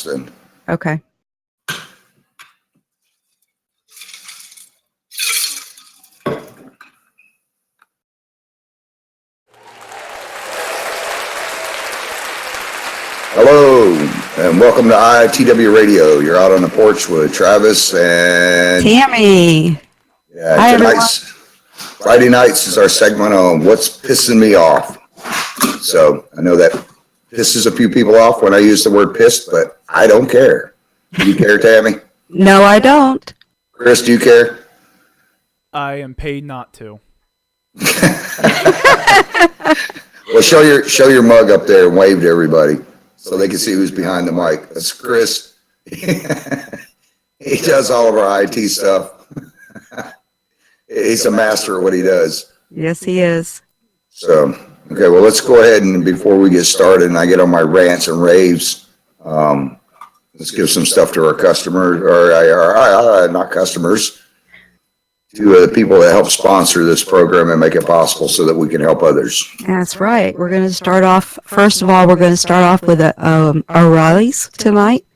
then. Okay. Hello, and welcome to IITW Radio. You're out on the porch with Travis and Tammy. Yeah, Hi, tonight's Friday nights is our segment on what's pissing me off. So I know that pisses a few people off when I use the word pissed, but I don't care. Do you care, Tammy? No, I don't. Chris, do you care? I am paid not to. Well, show your mug up there and wave to everybody so they can see who's behind the mic. That's Chris. He does all of our IT stuff. He's a master at what he does. Yes, he is. So, okay, well, let's go ahead and before we get started and I get on my rants and raves, let's give some stuff to our customers, or not customers, to the people that help sponsor this program and make it possible so that we can help others. That's right. We're going to start off, first of all, with O'Reilly's tonight.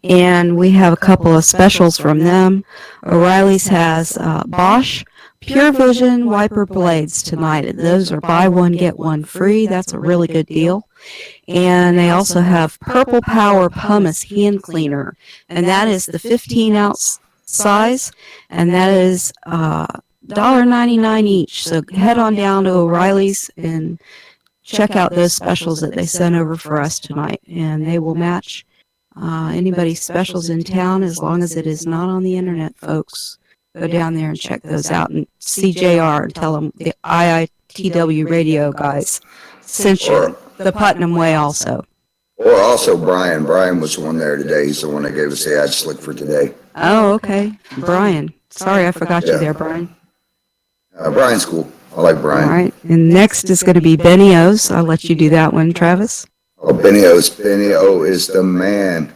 And we have a couple of specials from them. O'Reilly's has Bosch Pure Vision wiper blades tonight. Those are buy one, get one free. That's a really good deal. And they also have Purple Power Pumice hand cleaner. And that is the 15-ounce size. And that is $1.99 each. So head on down to O'Reilly's and check out those specials that they sent over for us tonight. And they will match anybody's specials in town as long as it is not on the internet, folks. Go down there and check those out and see JR and tell them the IITW radio guys sent you the Putnam Way also. Or also Brian. Brian was the one there today. He's the one that gave us the ad slick for today. Oh, okay. Brian. Sorry, I forgot you there, Brian. Brian's cool. I like Brian. All right. And next is going to be Benny O's. I'll let you do that one, Travis. Oh, Benny O is the man.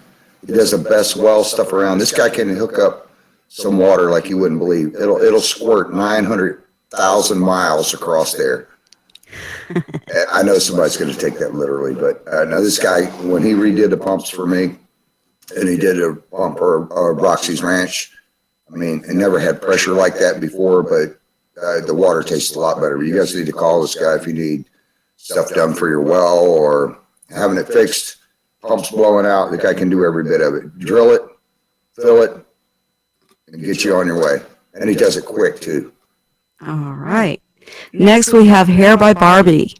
He does the best well stuff around. This guy can hook up some water like you wouldn't believe. It'll squirt 900,000 miles across there. I know somebody's going to take that literally, but no, this guy, when he redid the pumps for me, and he did a pump for Roxy's Ranch, I mean, it never had pressure like that before, but the water tastes a lot better. You guys need to call this guy if you need stuff done for your well or having it fixed, pumps blowing out. The guy can do every bit of it. Drill it, fill it, and get you on your way. And he does it quick, too. All right. Next, we have Hair by Barbie.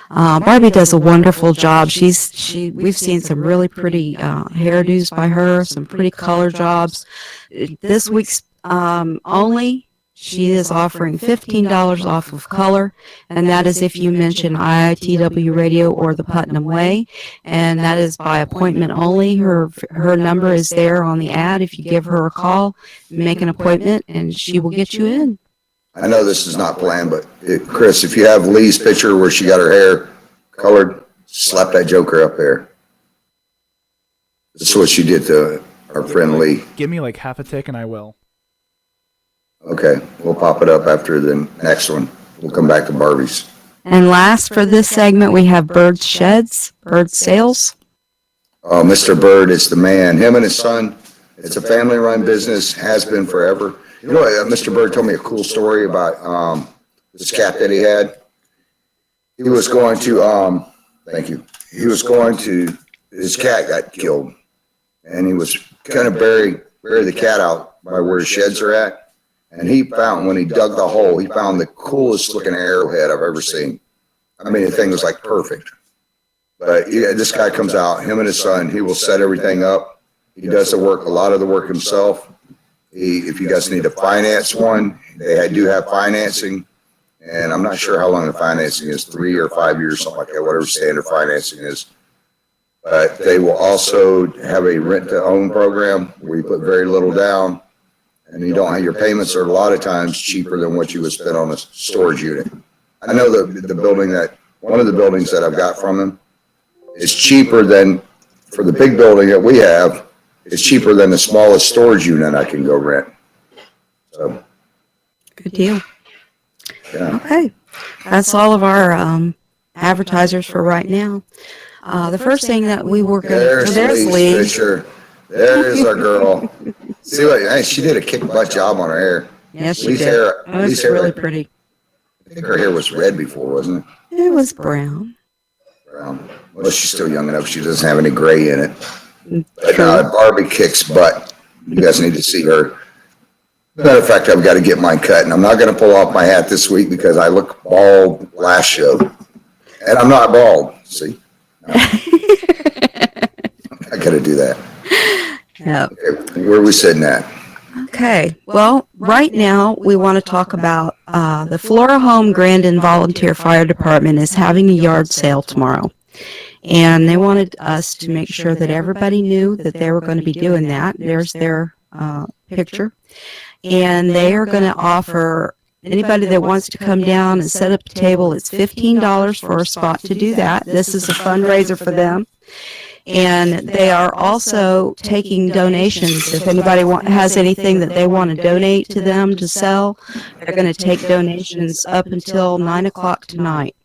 Barbie does a wonderful job. We've seen some really pretty hairdos by her, some pretty color jobs. This week's only, she is offering $15 off of color, and that is if you mention IITW Radio or the Putnam Way, and that is by appointment only. Her number is there on the ad. If you give her a call, make an appointment, and she will get you in. I know this is not planned, but Chris, if you have Lee's picture where she got her hair colored, slap that joker up there. This is what she did to our friend Lee. Give me like half a tick and I will. Okay, we'll pop it up after the next one. We'll come back to Barbie's. And last for this segment, we have Bird Sheds, Bird Sales. Oh, Mr. Bird is the man. Him and his son. It's a family-run business, has been forever. You know, Mr. Bird told me a cool story about this cat that he had. He was going to, thank you. He was going to, his cat got killed. And he was going to bury the cat out by where his sheds are at. And he found, when he dug the hole, he found the coolest looking arrowhead I've ever seen. I mean, the thing was like perfect. But yeah, this guy comes out, him and his son, he will set everything up. He does the work, a lot of the work himself. If you guys need to finance one, they do have financing. And I'm not sure how long the financing is, 3 or 5 years, something like that, whatever standard financing is. But they will also have a rent-to-own program where you put very little down. And you don't have, your payments are a lot of times cheaper than what you would spend on a storage unit. I know the building one of the buildings that I've got from him is cheaper than, for the big building that we have, it's cheaper than the smallest storage unit I can go rent. So. Good deal. Yeah. Okay. That's all of our advertisers for right now. The first thing that we were going There's to, there's Lee's Lee. picture. There's our girl. See what? Hey, she did a kick butt job on her hair. Yes, she Lee's did. hair. Oh, Lee's it's hair. really pretty. I think her hair was red before, wasn't it? It was brown. Brown. Well, she's still young enough. She doesn't have any gray in it. But True. Barbie kicks butt. You guys need to see her. Matter of fact, I've got to get mine cut, and I'm not going to pull off my hat this week because I look bald last show, and I'm not bald. See, no. I got to do that. Yep. Okay, where are we sitting at? Okay. Well, right now we want to talk about the Flora Home Grandin Volunteer Fire Department is having a yard sale tomorrow. And they wanted us to make sure that everybody knew that they were going to be doing that. There's their picture. And they are going to offer anybody that wants to come down and set up a table, it's $15 for a spot to do that. This is a fundraiser for them. And they are also taking donations. If anybody has anything that they want to donate to them to sell, they're going to take donations up until 9 o'clock tonight.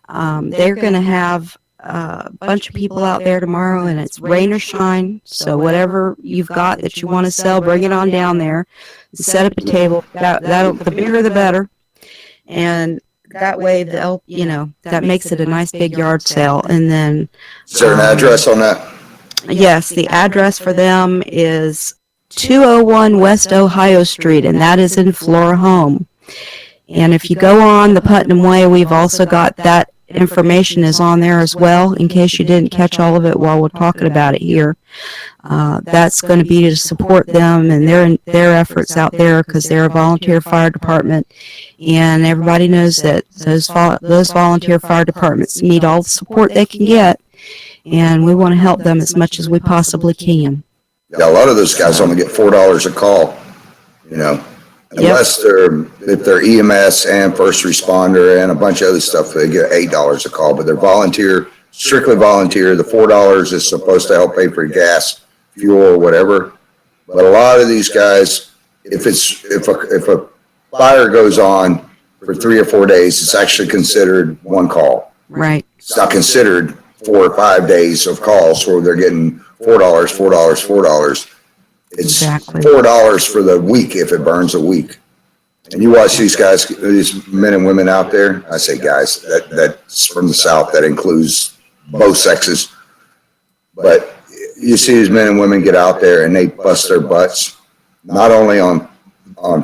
They're going to have a bunch of people out there tomorrow, and it's rain or shine. So whatever you've got that you want to sell, bring it on down there. Set up a table. The bigger the better. And that way they'll, that makes it a nice big yard sale. And then Is there an address on that? yes, the address for them is 201 West Ohio Street, and that is in Flora Home. And if you go on the Putnam Way, we've also got that information is on there as well, in case you didn't catch all of it while we're talking about it here. That's going to be to support them and their efforts out there, because they're a volunteer fire department, and everybody knows that those volunteer fire departments need all the support they can get, and we want to help them as much as we possibly can. Yeah, a lot of those guys only get $4 a call, unless if they're EMS and first responder and a bunch of other stuff, they get $8 a call, but they're strictly volunteer. The $4 is supposed to help pay for gas, fuel, or whatever. But a lot of these guys, if a fire goes on for 3 or 4 days, it's actually considered one call. Right. It's not considered 4 or 5 days of calls where they're getting $4. It's Exactly. $4 for the week if it burns a week. And you watch these guys, these men and women out there. I say guys, that's from the South. That includes both sexes. But you see these men and women get out there and they bust their butts, not only on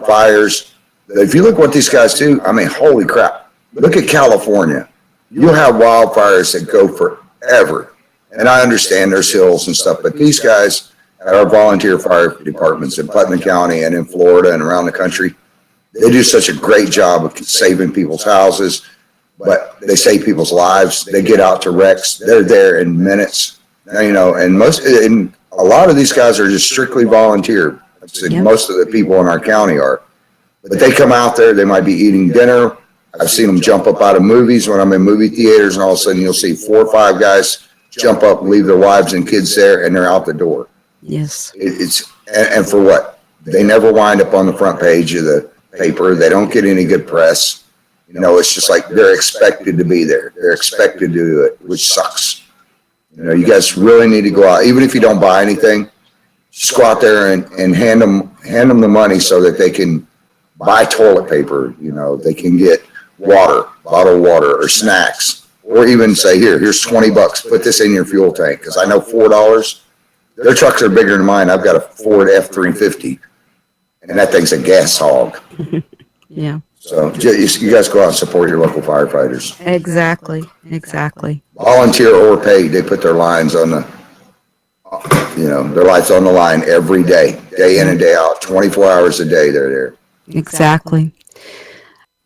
fires. If you look what these guys do, I mean, holy crap. Look at California. You'll have wildfires that go forever. And I understand there's hills and stuff, but these guys at our volunteer fire departments in Putnam County and in Florida and around the country, they do such a great job of saving people's houses, but they save people's lives. They get out to wrecks. They're there in minutes, and a lot of these guys are just strictly volunteer. Most of the people in our county are, but they come out there. They might be eating dinner. I've seen them jump up out of movies when I'm in movie theaters, and all of a sudden you'll see 4 or 5 guys jump up, leave their wives and kids there, and they're out the door. Yes. And for what? They never wind up on the front page of the paper. They don't get any good press. It's just like they're expected to be there. They're expected to do it, which sucks. You guys really need to go out, even if you don't buy anything, just go out there and hand them the money so that they can buy toilet paper. They can get water, bottled water, or snacks, or even say, here's $20. Put this in your fuel tank, because I know $4. Their trucks are bigger than mine. I've got a Ford F-350, and that thing's a gas hog. Yeah. So you guys go out and support your local firefighters. Exactly. Volunteer or paid, they put their lines on their lights on the line every day in and day out, 24 hours a day they're there. Exactly.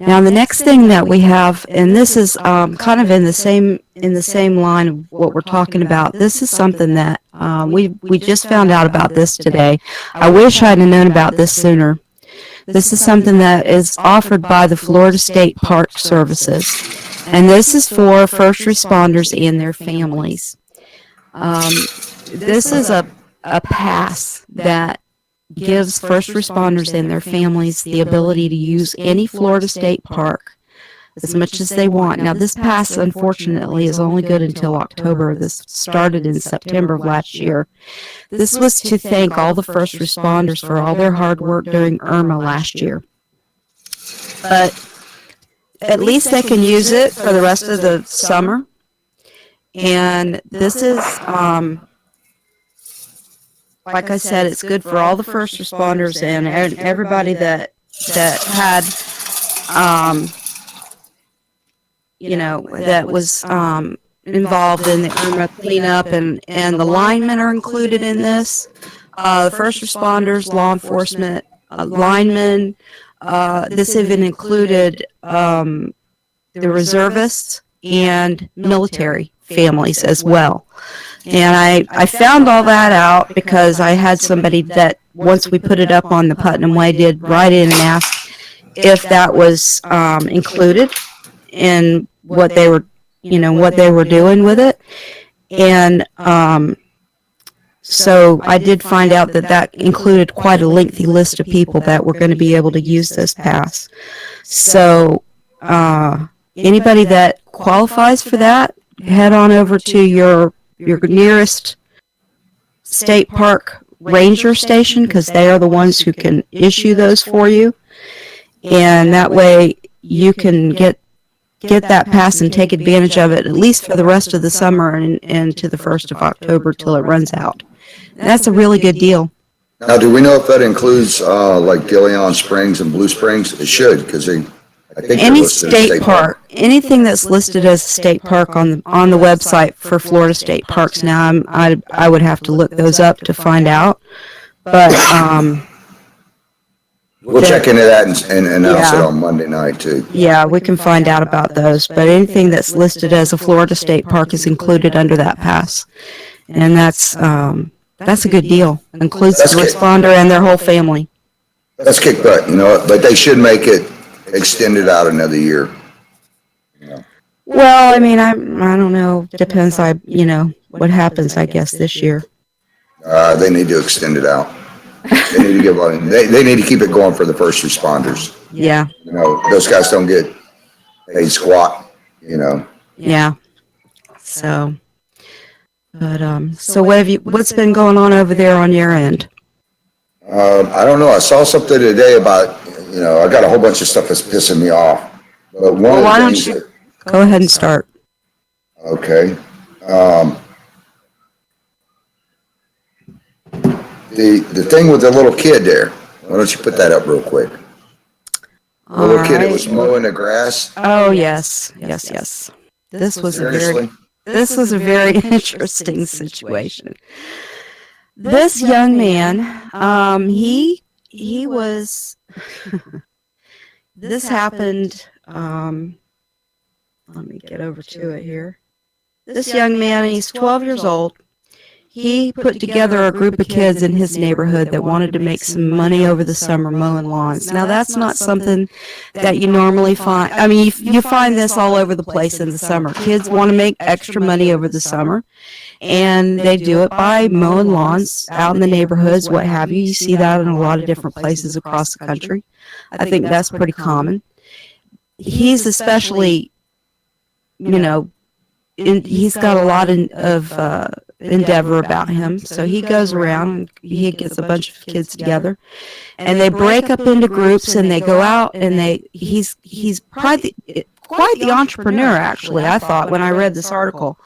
Now the next thing that we have, and this is kind of in the same line of what we're talking about. This is something that we just found out about this today. I wish I'd have known about this sooner. This is something that is offered by the Florida State Park Services, and this is for first responders and their families. This is a pass that gives first responders and their families the ability to use any Florida State park as much as they want. Now, this pass, unfortunately, is only good until October. This started in September of last year. This was to thank all the first responders for all their hard work during Irma last year. But at least they can use it for the rest of the summer. And this is, like I said, it's good for all the first responders and everybody that had, that was involved in the Irma cleanup, and the linemen are included in this. The first responders, law enforcement, linemen. This even included the reservists and military families as well. And I found all that out because I had somebody that, once we put it up on the Putnam Way, did write in and ask if that was included in what they were, what they were doing with it. And so I did find out that included quite a lengthy list of people that were going to be able to use this pass. So anybody that qualifies for that, head on over to your nearest state park ranger station, because they are the ones who can issue those for you. And that way you can get that pass and take advantage of it, at least for the rest of the summer and to the 1st of October till it runs out. And that's a really good deal. Now, do we know if that includes like DeLeon Springs and Blue Springs? It should, because I think any state park, anything that's listed as a state park on the website for Florida state parks. Now, I would have to look those up to find out, but we'll check into that and announce it on Monday night too. Yeah, we can find out about those. But anything that's listed as a Florida state park is included under that pass, and that's a good deal. Includes the responder and their whole family. That's kick butt, but they should make it extended out another year. Well, I mean, I don't know. Depends. What happens, I guess, this year. They need to extend it out. They need to give on. They need to keep it going for the first responders. Yeah. Those guys don't get paid squat. Yeah. So, but so what's been going on over there on your end? I don't know. I saw something today about, I got a whole bunch of stuff that's pissing me off. But why don't you go ahead and start? Okay. The thing with the little kid there. Why don't you put that up real quick? The little kid that was mowing the grass. Oh, yes. This was a very interesting situation. This young man, he was, this happened, let me get over to it here. This young man, he's 12 years old. He put together a group of kids in his neighborhood that wanted to make some money over the summer mowing lawns. Now, that's not something that you normally find. I mean, you find this all over the place in the summer. Kids want to make extra money over the summer, and they do it by mowing lawns out in the neighborhoods, what have you. You see that in a lot of different places across the country. I think that's pretty common. He's especially, he's got a lot of endeavor about him. So he goes around and he gets a bunch of kids together, and they break up into groups and they go out, and he's quite the entrepreneur, actually, I thought, when I read this article.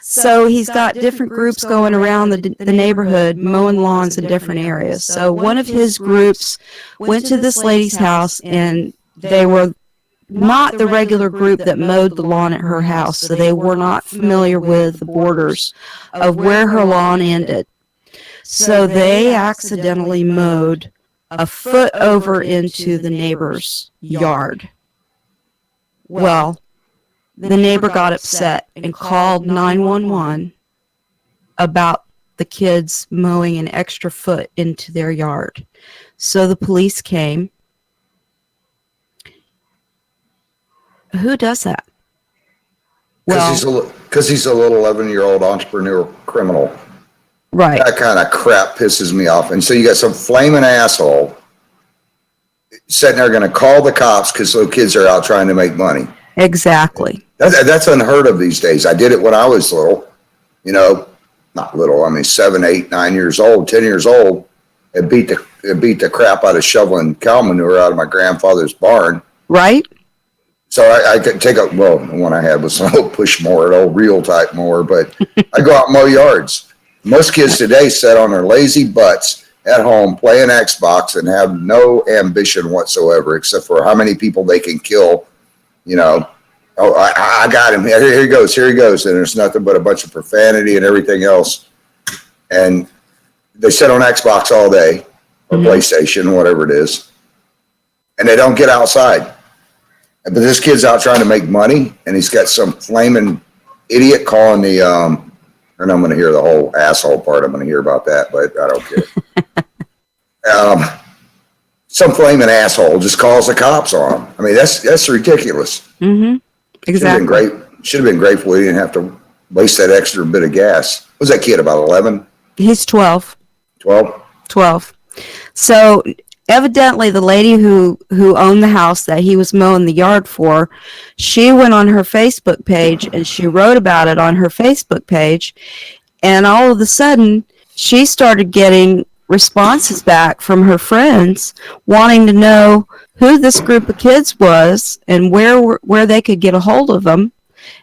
So he's got different groups going around the neighborhood mowing lawns in different areas. So one of his groups went to this lady's house, and they were not the regular group that mowed the lawn at her house, so they were not familiar with the borders of where her lawn ended. So they accidentally mowed a foot over into the neighbor's yard. Well, the neighbor got upset and called 911 about the kids mowing an extra foot into their yard. So the police came. Who does that? Because he's a little 11-year-old entrepreneur criminal. Right. That kind of crap pisses me off. And so you got some flaming asshole sitting there going to call the cops because those kids are out trying to make money. Exactly. That's unheard of these days. I did it when I was little, not little. I mean, 7, 8, 9 years old, 10 years old. It beat the crap out of shoveling cow manure out of my grandfather's barn. Right? So I could take the one I had was an old push mower, an old reel type mower, but I go out and mow yards. Most kids today sit on their lazy butts at home playing Xbox and have no ambition whatsoever except for how many people they can kill. Oh, I got him. Here he goes. And there's nothing but a bunch of profanity and everything else. And they sit on Xbox all day or PlayStation, whatever it is. And they don't get outside. But this kid's out trying to make money, and he's got some flaming idiot calling and I'm going to hear the whole asshole part. I'm going to hear about that, but I don't care. Some flaming asshole just calls the cops on him. I mean, that's ridiculous. Mm-hmm. Exactly. Should have been grateful he didn't have to waste that extra bit of gas. What was that kid, about 11? He's 12. 12? 12. So evidently the lady who owned the house that he was mowing the yard for, she went on her Facebook page and she wrote about it on her Facebook page. And all of a sudden, she started getting responses back from her friends wanting to know who this group of kids was and where they could get a hold of them,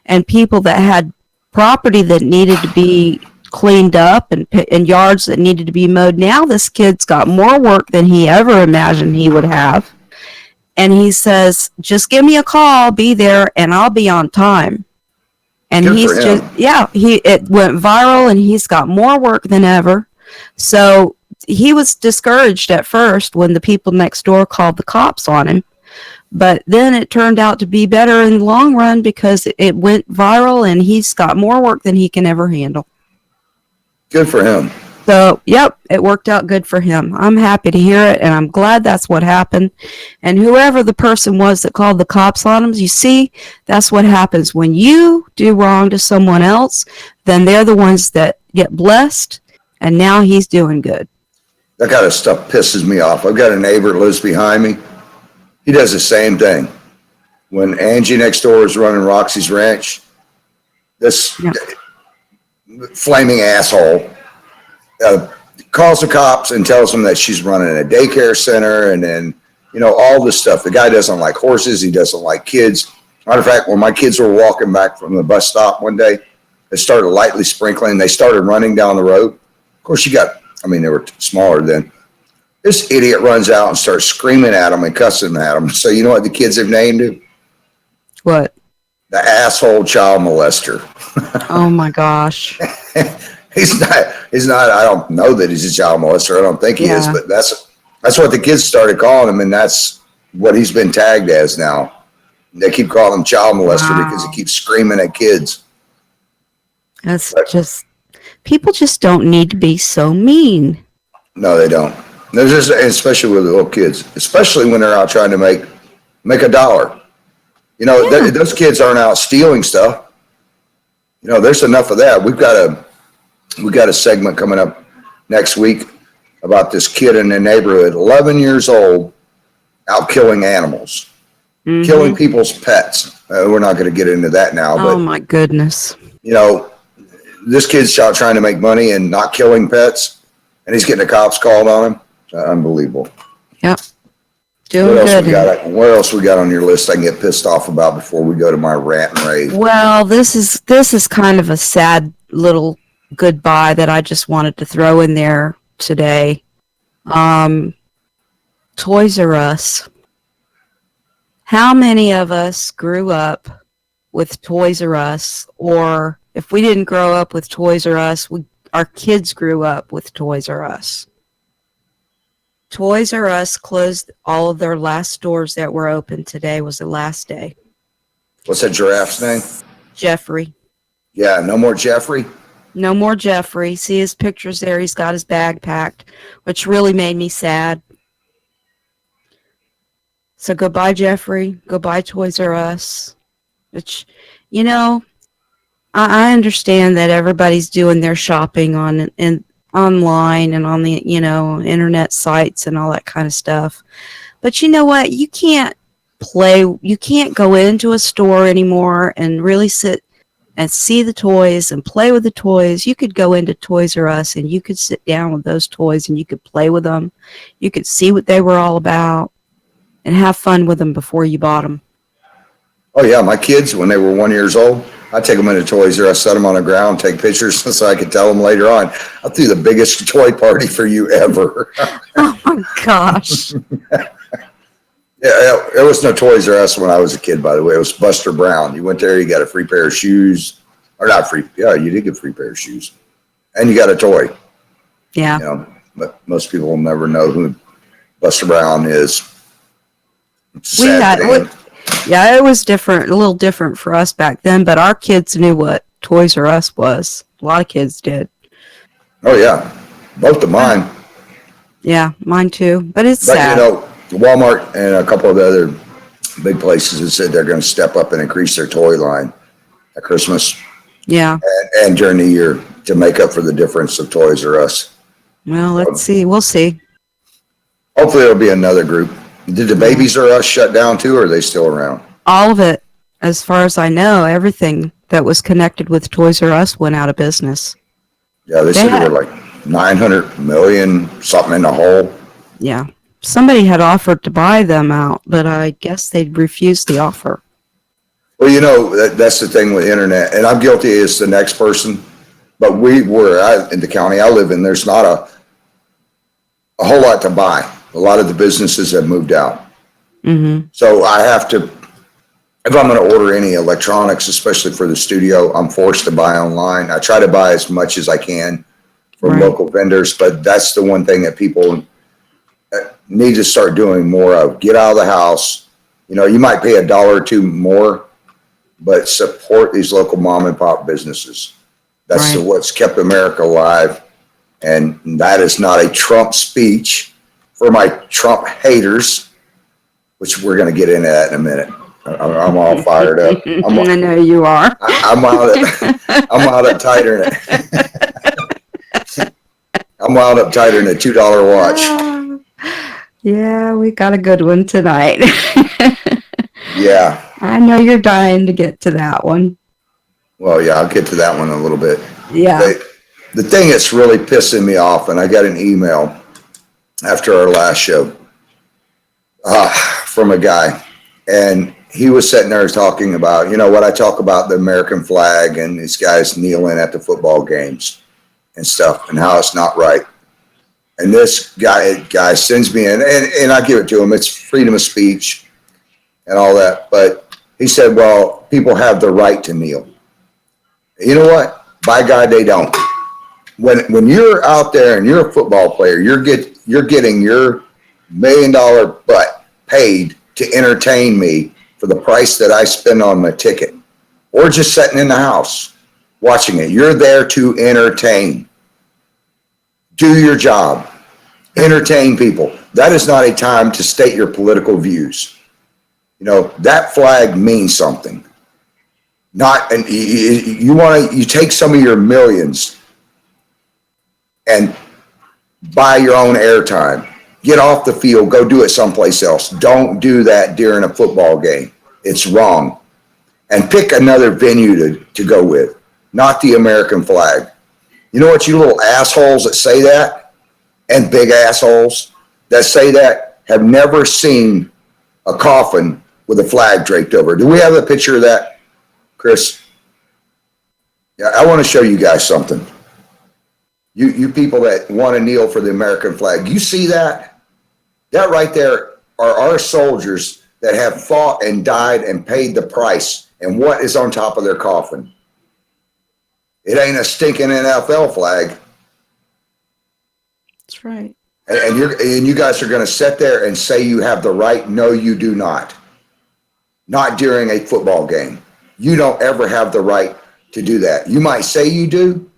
and people that had property that needed to be cleaned up and yards that needed to be mowed. Now this kid's got more work than he ever imagined he would have. And he says, just give me a call, I'll be there, and I'll be on time. And Good he's for him. it went viral, and he's got more work than ever. So he was discouraged at first when the people next door called the cops on him. But then it turned out to be better in the long run because it went viral, and he's got more work than he can ever handle. Good for him. So, yep, it worked out good for him. I'm happy to hear it, and I'm glad that's what happened. And whoever the person was that called the cops on him, you see, that's what happens. When you do wrong to someone else, then they're the ones that get blessed, and now he's doing good. That kind of stuff pisses me off. I've got a neighbor that lives behind me. He does the same thing. When Angie next door is running Roxy's Ranch, this flaming asshole calls the cops and tells them that she's running a daycare center, and then all this stuff. The guy doesn't like horses. He doesn't like kids. Matter of fact, when my kids were walking back from the bus stop one day, it started lightly sprinkling. They started running down the road. Of course, they were smaller then. This idiot runs out and starts screaming at them and cussing at them. So you know what the kids have named him? What? The asshole child molester. Oh my gosh. He's not, I don't know that he's a child molester. I don't think he is, but that's what the kids started calling him, and that's what he's been tagged as now. They keep calling him child molester because he keeps screaming at kids. People just don't need to be so mean. No, they don't. Especially with the little kids, especially when they're out trying to make a dollar. Those kids aren't out stealing stuff. There's enough of that. We've got a segment coming up next week about this kid in the neighborhood, 11 years old, out killing animals, killing people's pets. We're not going to get into that now, but my goodness. This kid's out trying to make money and not killing pets, and he's getting the cops called on him. Unbelievable. Yep. Doing good. What else we got on your list I can get pissed off about before we go to my rant and rave? Well, this is kind of a sad little goodbye that I just wanted to throw in there today. Toys R Us. How many of us grew up with Toys R Us? Or if we didn't grow up with Toys R Us, our kids grew up with Toys R Us. Toys R Us closed all of their last stores that were open. Today was the last day. What's that giraffe's name? Jeffrey. Yeah, no more Jeffrey? No more Jeffrey. See his pictures there. He's got his bag packed, which really made me sad. So goodbye, Jeffrey. Goodbye, Toys R Us. Which, I understand that everybody's doing their shopping online and on the, internet sites and all that kind of stuff. But you know what? You can't play. You can't go into a store anymore and really sit and see the toys and play with the toys. You could go into Toys R Us and you could sit down with those toys and you could play with them. You could see what they were all about and have fun with them before you bought them. Oh yeah, my kids, when they were 1 year old, I take them into Toys R Us, set them on the ground, take pictures so I could tell them later on, I threw the biggest toy party for you ever. Oh my gosh. Yeah, there was no Toys R Us when I was a kid, by the way. It was Buster Brown. You went there, you got a free pair of shoes. Or not free. Yeah, you did get a free pair of shoes. And you got a toy. Yeah. You know, but most people will never know who Buster Brown is. Yeah, it was different, a little different for us back then, but our kids knew what Toys R Us was. A lot of kids did. Oh, yeah. Both of mine. Yeah, mine too. But it's But, sad. you know, Walmart and a couple of the other big places have said they're going to step up and increase their toy line at Christmas Yeah. and during the year to make up for the difference of Toys R Us. Well, let's see. We'll see. Hopefully there'll be another group. Did the Babies R Us shut down too, or are they still around? All of it, as far as I know, everything that was connected with Toys R Us went out of business. Yeah, they said they were like 900 million, something in the hole. Yeah. Somebody had offered to buy them out, but I guess they refused the offer. Well, you know, that's the thing with internet, and I'm guilty as the next person, but in the county I live in, there's not a whole lot to buy. A lot of the businesses have moved out. Mm-hmm. So I have to, if I'm going to order any electronics, especially for the studio, I'm forced to buy online. I try to buy as much as I can from local vendors, but that's the one thing that people need to start doing more of. Get out of the house. You know, you might pay $1 or $2 more, but support these local mom and pop businesses. That's what's kept America alive. And that is not a Trump speech for my Trump haters, which we're going to get into that in a minute. I'm all fired up. I know you are. I'm wound up tighter than I'm wound up tighter than a $2 watch. Yeah, we got a good one tonight. Yeah. I know you're dying to get to that one. Well, yeah, I'll get to that one in a little bit. Yeah. The thing that's really pissing me off, and I got an email after our last show from a guy, and he was sitting there talking about, you know, what I talk about, the American flag and these guys kneeling at the football games and stuff and how it's not right. And this guy sends me in, and I give it to him. It's freedom of speech and all that. But he said, well, people have the right to kneel. You know what? By God, they don't. When you're out there and you're a football player, you're getting your $1 million butt paid to entertain me for the price that I spend on my ticket, or just sitting in the house watching it. You're there to entertain. Do your job. Entertain people. That is not a time to state your political views. You know, that flag means something. And you take some of your millions and buy your own airtime. Get off the field, go do it someplace else. Don't do that during a football game. It's wrong. And pick another venue to go with, not the American flag. You know what, you little assholes that say that, and big assholes that say that, have never seen a coffin with a flag draped over. Do we have a picture of that, Chris? Yeah, I want to show you guys something. You people that want to kneel for the American flag, you see that? That right there are our soldiers that have fought and died and paid the price. And what is on top of their coffin? It ain't a stinking NFL flag. That's right. And you guys are going to sit there and say you have the right. No, you do not. Not during a football game. You don't ever have the right to do that. You might say you do,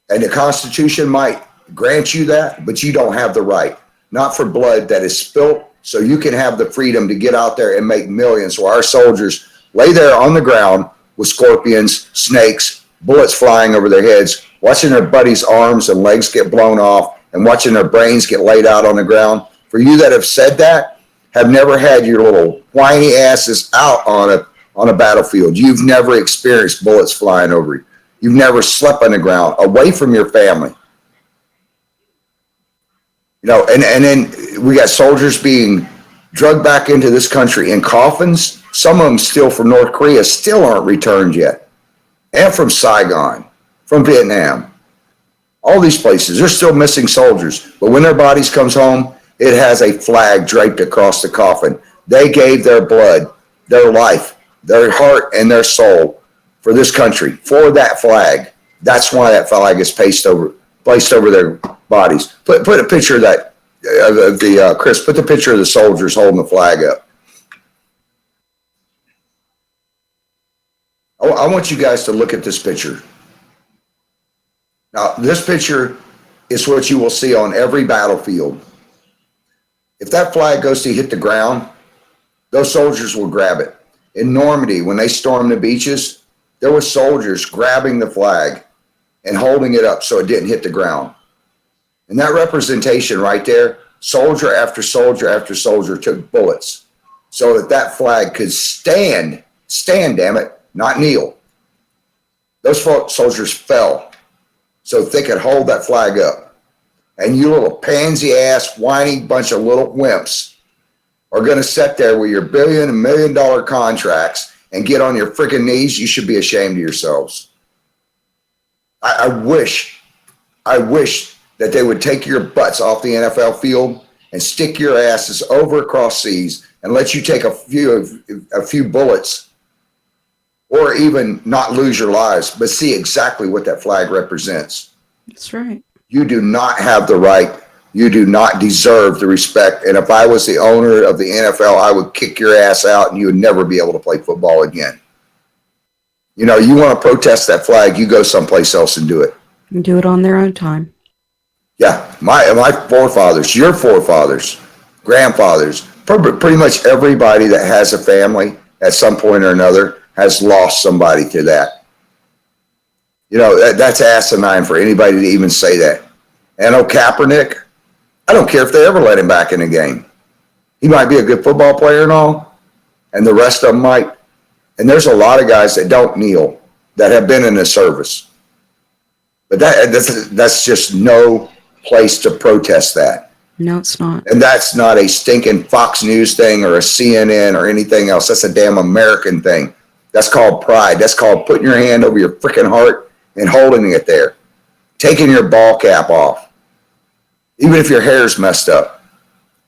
and the Constitution might grant you that, but you don't have the right. Not for blood that is spilt, so you can have the freedom to get out there and make millions while our soldiers lay there on the ground with scorpions, snakes, bullets flying over their heads, watching their buddies' arms and legs get blown off, and watching their brains get laid out on the ground. For you that have said that, have never had your little whiny asses out on a battlefield. You've never experienced bullets flying over you. You've never slept on the ground away from your family. You know, and then we got soldiers being drugged back into this country in coffins. Some of them still from North Korea still aren't returned yet. And from Saigon, from Vietnam. All these places, they're still missing soldiers. But when their bodies comes home, it has a flag draped across the coffin. They gave their blood, their life, their heart, and their soul for this country, for that flag. That's why that flag is placed over their bodies. Put a picture of that, Chris, put the picture of the soldiers holding the flag up. I want you guys to look at this picture. Now, this picture is what you will see on every battlefield. If that flag goes to hit the ground, those soldiers will grab it. In Normandy, when they stormed the beaches, there were soldiers grabbing the flag and holding it up so it didn't hit the ground. And that representation right there, soldier after soldier after soldier took bullets so that flag could stand, damn it, not kneel. Those soldiers fell so they could hold that flag up. And you little pansy ass, whiny bunch of little wimps are going to sit there with your billion and $1 million contracts and get on your freaking knees. You should be ashamed of yourselves. I wish that they would take your butts off the NFL field and stick your asses over across seas and let you take a few bullets, or even not lose your lives, but see exactly what that flag represents. That's right. You do not have the right. You do not deserve the respect. And if I was the owner of the NFL, I would kick your ass out and you would never be able to play football again. You know, you want to protest that flag, you go someplace else and do it. And do it on their own time. Yeah, my forefathers, your forefathers, grandfathers, pretty much everybody that has a family at some point or another has lost somebody to that. You know, that's asinine for anybody to even say that. And Kaepernick, I don't care if they ever let him back in the game. He might be a good football player and all, and the rest of them might. And there's a lot of guys that don't kneel that have been in the service. But that's just no place to protest that. No, it's not. And that's not a stinking Fox News thing or a CNN or anything else. That's a damn American thing. That's called pride. That's called putting your hand over your freaking heart and holding it there. Taking your ball cap off. Even if your hair's messed up.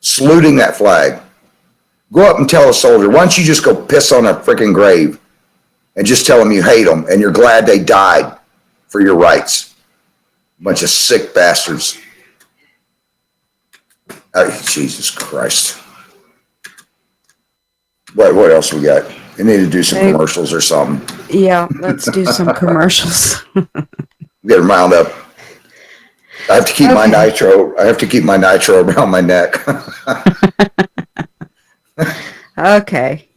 Saluting that flag. Go up and tell a soldier, why don't you just go piss on a freaking grave and just tell them you hate them and you're glad they died for your rights. Bunch of sick bastards. Oh, Jesus Christ. What else we got? We need to do some commercials or something. Yeah, let's do some commercials. Get them wound up. I have to keep my nitro. I have to keep my nitro around my neck. Okay.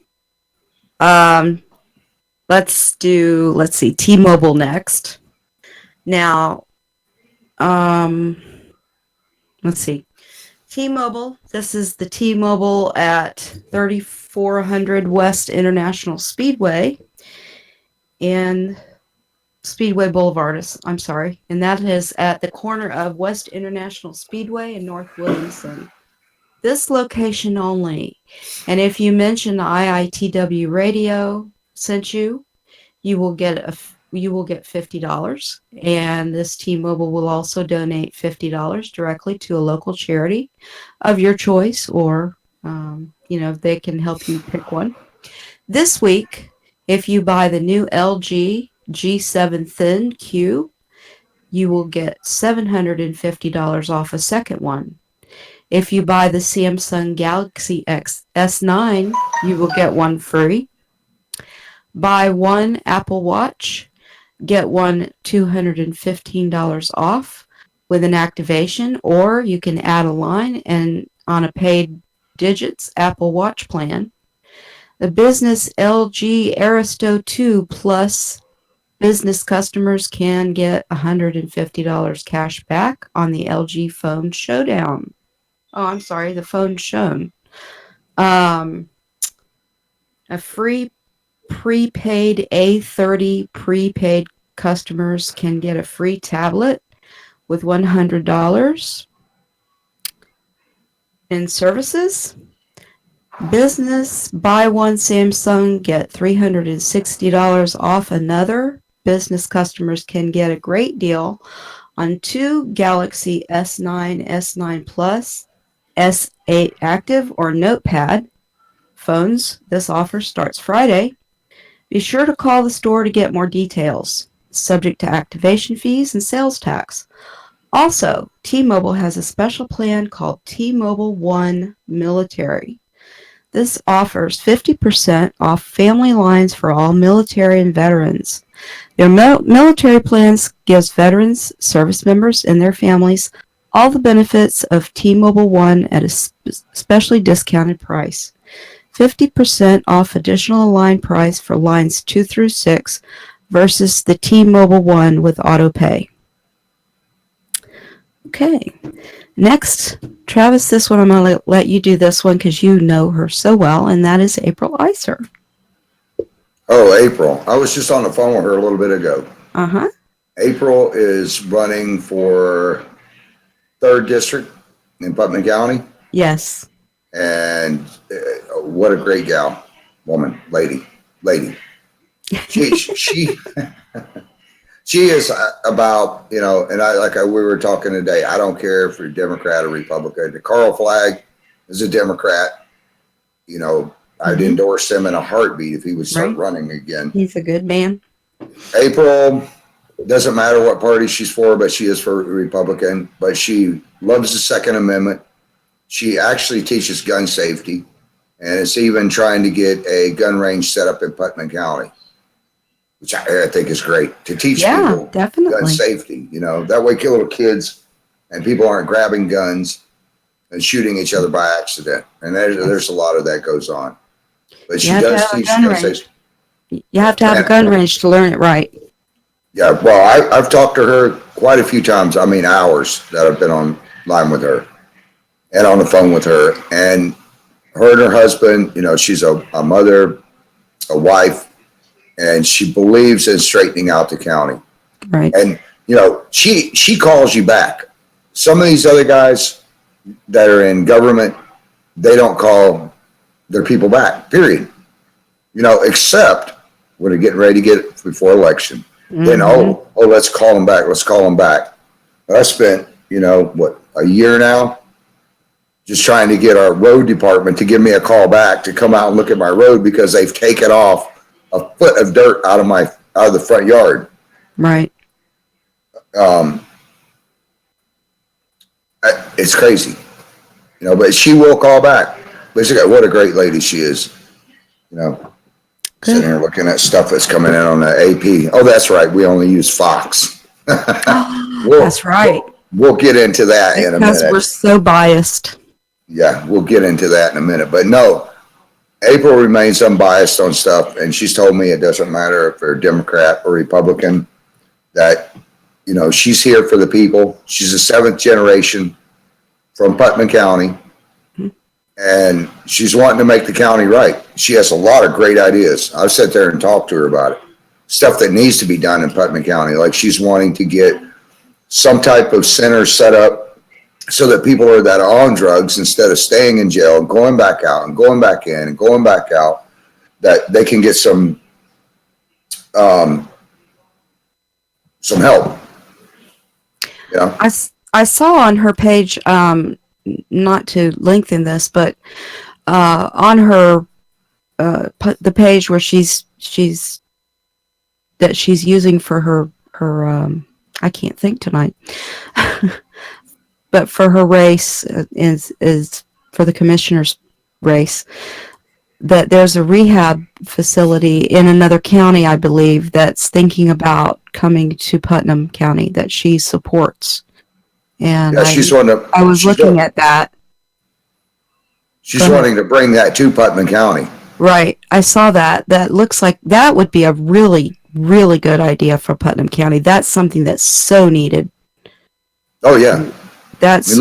Let's see, T-Mobile next. Now, let's see. T-Mobile, this is the T-Mobile at 3400 West International Speedway and Speedway Boulevard, I'm sorry. And that is at the corner of West International Speedway and North Williamson. This location only. And if you mention IITW radio sent you, you will get $50. And this T-Mobile will also donate $50 directly to a local charity of your choice, or they can help you pick one. This week, if you buy the new LG G7 Thin Q, you will get $750 off a second one. If you buy the Samsung Galaxy S9, you will get one free. Buy one Apple Watch, get one $215 off with an activation, or you can add a line and on a paid digits Apple Watch plan. The business LG Aristo 2 Plus business customers can get $150 cash back on the LG Phone Showdown. Oh, I'm sorry, the Phone Shown. Um, a free prepaid A30 prepaid customers can get a free tablet with $100 in services. Business buy one Samsung, get $360 off another. Business customers can get a great deal on two Galaxy S9, S9 Plus, S8 Active, or Notepad phones. This offer starts Friday. Be sure to call the store to get more details, subject to activation fees and sales tax. Also, T-Mobile has a special plan called T-Mobile One Military. This offers 50% off family lines for all military and veterans. Their military plans gives veterans, service members, and their families all the benefits of T-Mobile One at a specially discounted price. 50% off additional line price for lines 2 through 6 versus the T-Mobile One with auto pay. Okay. Next, Travis, this one I'm going to let you do this one because you know her so well, and that is April Iser. Oh, April. I was just on the phone with her a little bit ago. Uh-huh. April is running for 3rd District in Putnam County. Yes. And what a great gal, woman, lady. She is about, you know, and we were talking today, I don't care if you're Democrat or Republican. Carl Flagg is a Democrat. You know, I'd endorse him in a heartbeat if he would start running again. He's a good man. April, doesn't matter what party she's for, but she is for Republican. But she loves the Second Amendment. She actually teaches gun safety, and is even trying to get a gun range set up in Putnam County, which I think is great to teach people gun safety. You know, that way little kids and people aren't grabbing guns and shooting each other by accident. And there's a lot of that goes on. But she does teach gun safety. You have to have a gun range to learn it right. Yeah, well, I've talked to her quite a few times. I mean, hours that I've been online with her and on the phone with her. And her and her husband, you know, she's a mother, a wife, and she believes in straightening out the county. Right. And, you know, she calls you back. Some of these other guys that are in government, they don't call their people back, period. You know, except when they're getting ready to get before election. Then, let's call them back. Let's call them back. I spent, you know, a year now just trying to get our road department to give me a call back to come out and look at my road because they've taken off a foot of dirt out of the front yard. Right. It's crazy, you know, but she will call back. Basically, what a great lady she is, you know. Sitting here looking at stuff that's coming in on the AP. Oh, that's right. We only use Fox. That's right. We'll get into that in a minute. Because we're so biased. Yeah, we'll get into that in a minute. But no, April remains unbiased on stuff, and she's told me it doesn't matter if they're Democrat or Republican, that, you know, she's here for the people. She's a 7th generation from Putnam County. And she's wanting to make the county right. She has a lot of great ideas. I've sat there and talked to her about it. Stuff that needs to be done in Putnam County. Like she's wanting to get some type of center set up so that people that are on drugs, instead of staying in jail and going back out and going back in and going back out, that they can get some help. Yeah. I saw on her page, not to lengthen this, but on her the page where she's using for her I can't think tonight, but for her race is for the commissioner's race, that there's a rehab facility in another county, I believe, that's thinking about coming to Putnam County that she supports. And yeah, I was looking at that. She's wanting to bring that to Putnam County. Right. I saw that. That looks like that would be a really, really good idea for Putnam County. That's something that's so needed. Oh, yeah. That's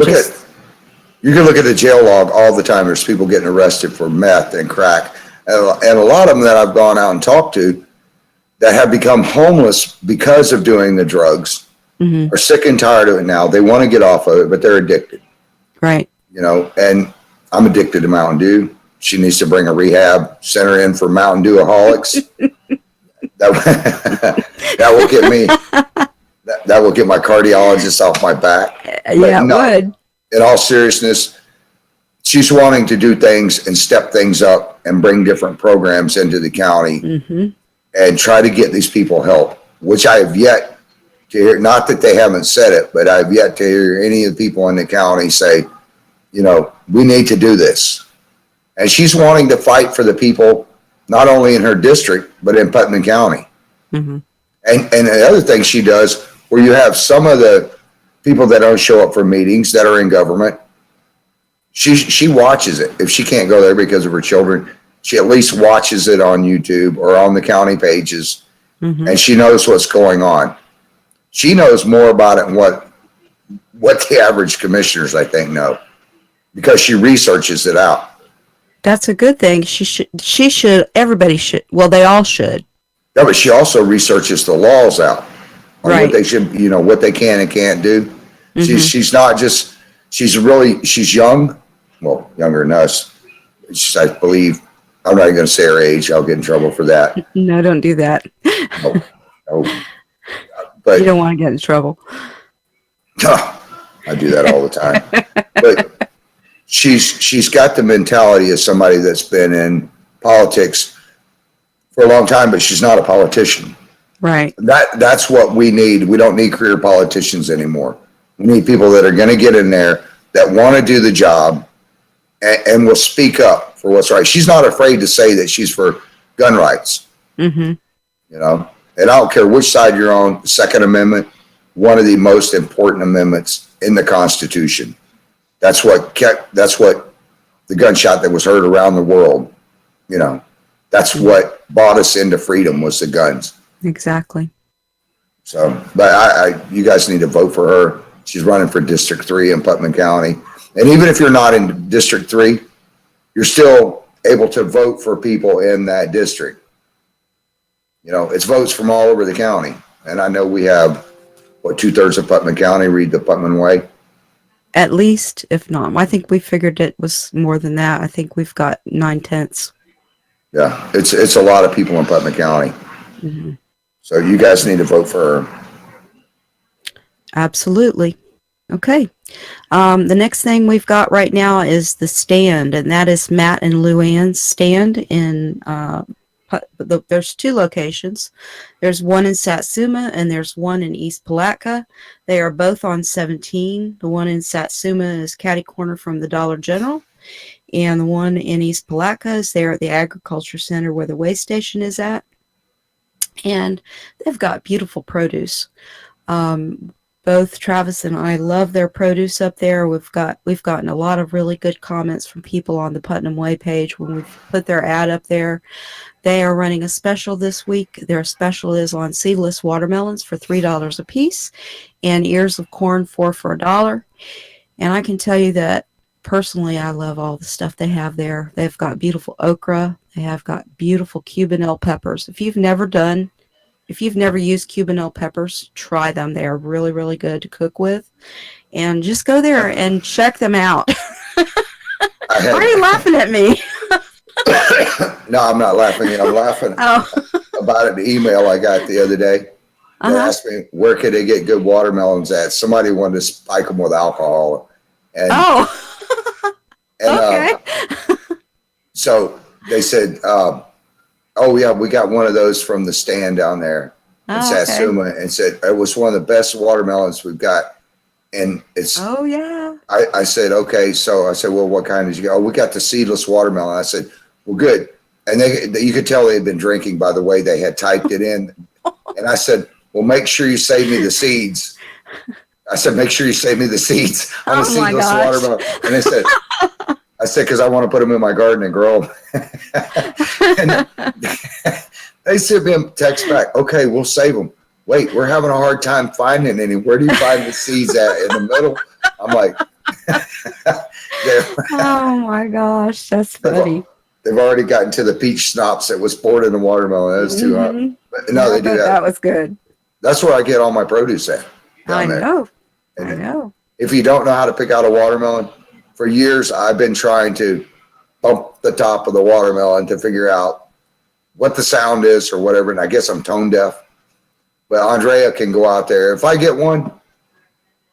You can look at the jail log all the time. There's people getting arrested for meth and crack. And a lot of them that I've gone out and talked to that have become homeless because of doing the drugs are sick and tired of it now. They want to get off of it, but they're addicted. Right. You know, and I'm addicted to Mountain Dew. She needs to bring a rehab center in for Mountain Dew-aholics. that will get me, that will get my cardiologist off my back. Yeah, it would. In all seriousness, she's wanting to do things and step things up and bring different programs into the county and try to get these people help, which I have yet to hear. Not that they haven't said it, but I've yet to hear any of the people in the county say, you know, we need to do this. And she's wanting to fight for the people, not only in her district, but in Putnam County. And the other thing she does, where you have some of the people that don't show up for meetings that are in government, she watches it. If she can't go there because of her children, she at least watches it on YouTube or on the county pages, and she knows what's going on. She knows more about it than what the average commissioners, I think, know, because she researches it out. That's a good thing. She should, everybody should. Well, they all should. Yeah, but she also researches the laws out on Right. what they should, you know, what they can and can't do. She's not just, she's young, well, younger than us. I believe, I'm not even going to say her age. I'll get in trouble for that. No, don't do that. No. But You don't want to get in trouble. I do that all the time. But she's got the mentality of somebody that's been in politics for a long time, but she's not a politician. Right. That's what we need. We don't need career politicians anymore. We need people that are going to get in there, that want to do the job, and will speak up for what's right. She's not afraid to say that she's for gun rights. You know, and I don't care which side you're on. Second Amendment, one of the most important amendments in the Constitution. That's what the gunshot that was heard around the world, you know, that's what brought us into freedom, was the guns. Exactly. So, but you guys need to vote for her. She's running for District 3 in Putnam County. And even if you're not in District 3, you're still able to vote for people in that district. You know, it's votes from all over the county. And I know we have, 2/3 of Putnam County read the Putnam Way. At least, if not. I think we figured it was more than that. I think we've got 9/10. Yeah, it's a lot of people in Putnam County. So you guys need to vote for her. Absolutely. Okay. The next thing we've got right now is the stand, and that is Matt and LuAnn's stand in there's two locations. There's one in Satsuma and there's one in East Palatka. They are both on 17. The one in Satsuma is catty corner from the Dollar General, and the one in East Palatka is there at the Agriculture Center where the way station is at. And they've got beautiful produce. Both Travis and I love their produce up there. We've gotten a lot of really good comments from people on the Putnam Way page when we've put their ad up there. They are running a special this week. Their special is on seedless watermelons for $3 a piece and ears of corn for $1. And I can tell you that personally, I love all the stuff they have there. They've got beautiful okra. They have got beautiful Cubanelle peppers. If you've never used Cubanelle peppers, try them. They are really, really good to cook with. And just go there and check them out. Why are you laughing at me? No, I'm not laughing. I'm laughing about it. The email I got the other day. They asked me, where could they get good watermelons at? Somebody wanted to spike them with alcohol. And, okay. So they said, oh yeah, we got one of those from the stand down there in Satsuma, and said it was one of the best watermelons we've got. And it's, oh yeah. I said, okay. So I said, well, what kind did you get? Oh, we got the seedless watermelon. I said, well, good. And you could tell they had been drinking by the way they had typed it in. And I said, well, make sure you save me the seeds. I said, make sure you save me the seeds on the seedless watermelon. And they said, I said, because I want to put them in my garden and grow them. And they sent me a text back. Okay, we'll save them. Wait, we're having a hard time finding any. Where do you find the seeds at? In the middle? I'm like, Oh my gosh, that's funny. They've already gotten to the peach schnapps that was poured in the watermelon. That was too hot. Mhm. But no, Yeah, they do but that. that was good. That's where I get all my produce at, I down there. know. I And know. if you don't know how to pick out a watermelon, for years I've been trying to bump the top of the watermelon to figure out what the sound is or whatever. And I guess I'm tone deaf. But Andrea can go out there. If I get one,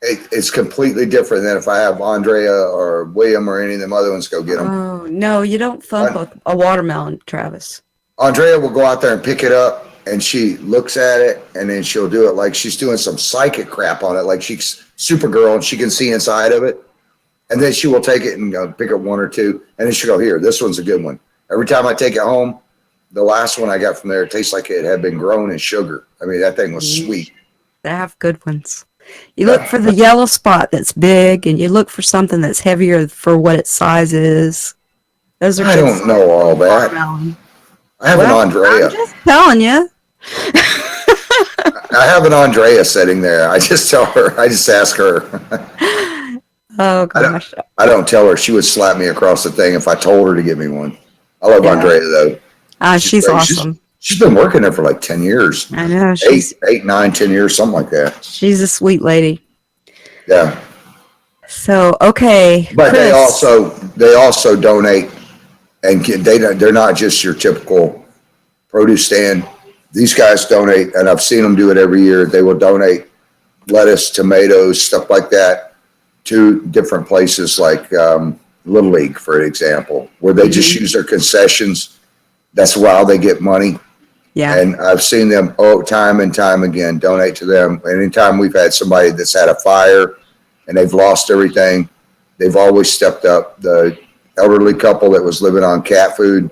it's completely different than if I have Andrea or William or any of them other ones go get them. Oh, no, you don't thump a watermelon, Travis. Andrea will go out there and pick it up, and she looks at it, and then she'll do it like she's doing some psychic crap on it, like she's Supergirl and she can see inside of it. And then she will take it and pick up one or two, and then she'll go, here, this one's a good one. Every time I take it home, the last one I got from there, it tastes like it had been grown in sugar. I mean, that thing was sweet. They have good ones. You look for the yellow spot that's big, and you look for something that's heavier for what its size is. Those are I don't know all that. watermelon. I have an Andrea. I'm just telling you. I have an Andrea sitting there. I just tell her, I just ask her. Oh, gosh. I don't tell her. She would slap me across the thing if I told her to give me one. I love Andrea, though. She's great. awesome. She's been working there for like 10 years. I know. Eight, 9, 10 years, something like that. She's a sweet lady. Yeah. So, okay. But Chris. they also donate, and they're not just your typical produce stand. These guys donate, and I've seen them do it every year. They will donate lettuce, tomatoes, stuff like that to different places like Little League, for example, where they just use their concessions. That's why they get money. Yeah. And I've seen them time and time again donate to them. Anytime we've had somebody that's had a fire and they've lost everything, they've always stepped up. The elderly couple that was living on cat food,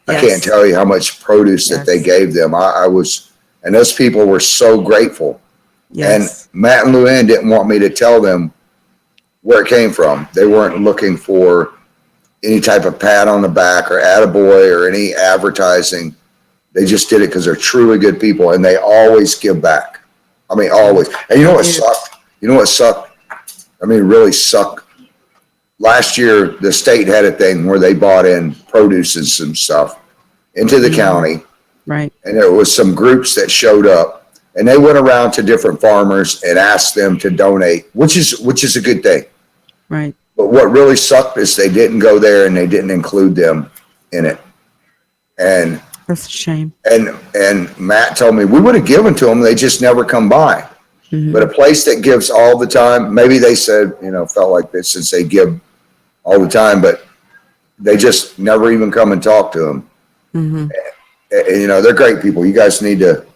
I can't tell you how much produce that they gave them. And those people were so grateful. Yes. And Matt and LuAnn didn't want me to tell them where it came from. They weren't looking for any type of pat on the back or attaboy or any advertising. They just did it because they're truly good people, and they always give back. I mean, always. And you know what sucked? You know what sucked? I mean, really sucked. Last year, the state had a thing where they bought in produce and some stuff into the county. Right. And there was some groups that showed up, and they went around to different farmers and asked them to donate, which is a good thing. Right. But what really sucked is they didn't go there and they didn't include them in it. And that's a shame. And Matt told me we would have given to them, they just never come by. Mm-hmm. But a place that gives all the time, maybe they said, felt like this since they give all the time, but they just never even come and talk to them. Mm-hmm. And, they're great people. You guys need to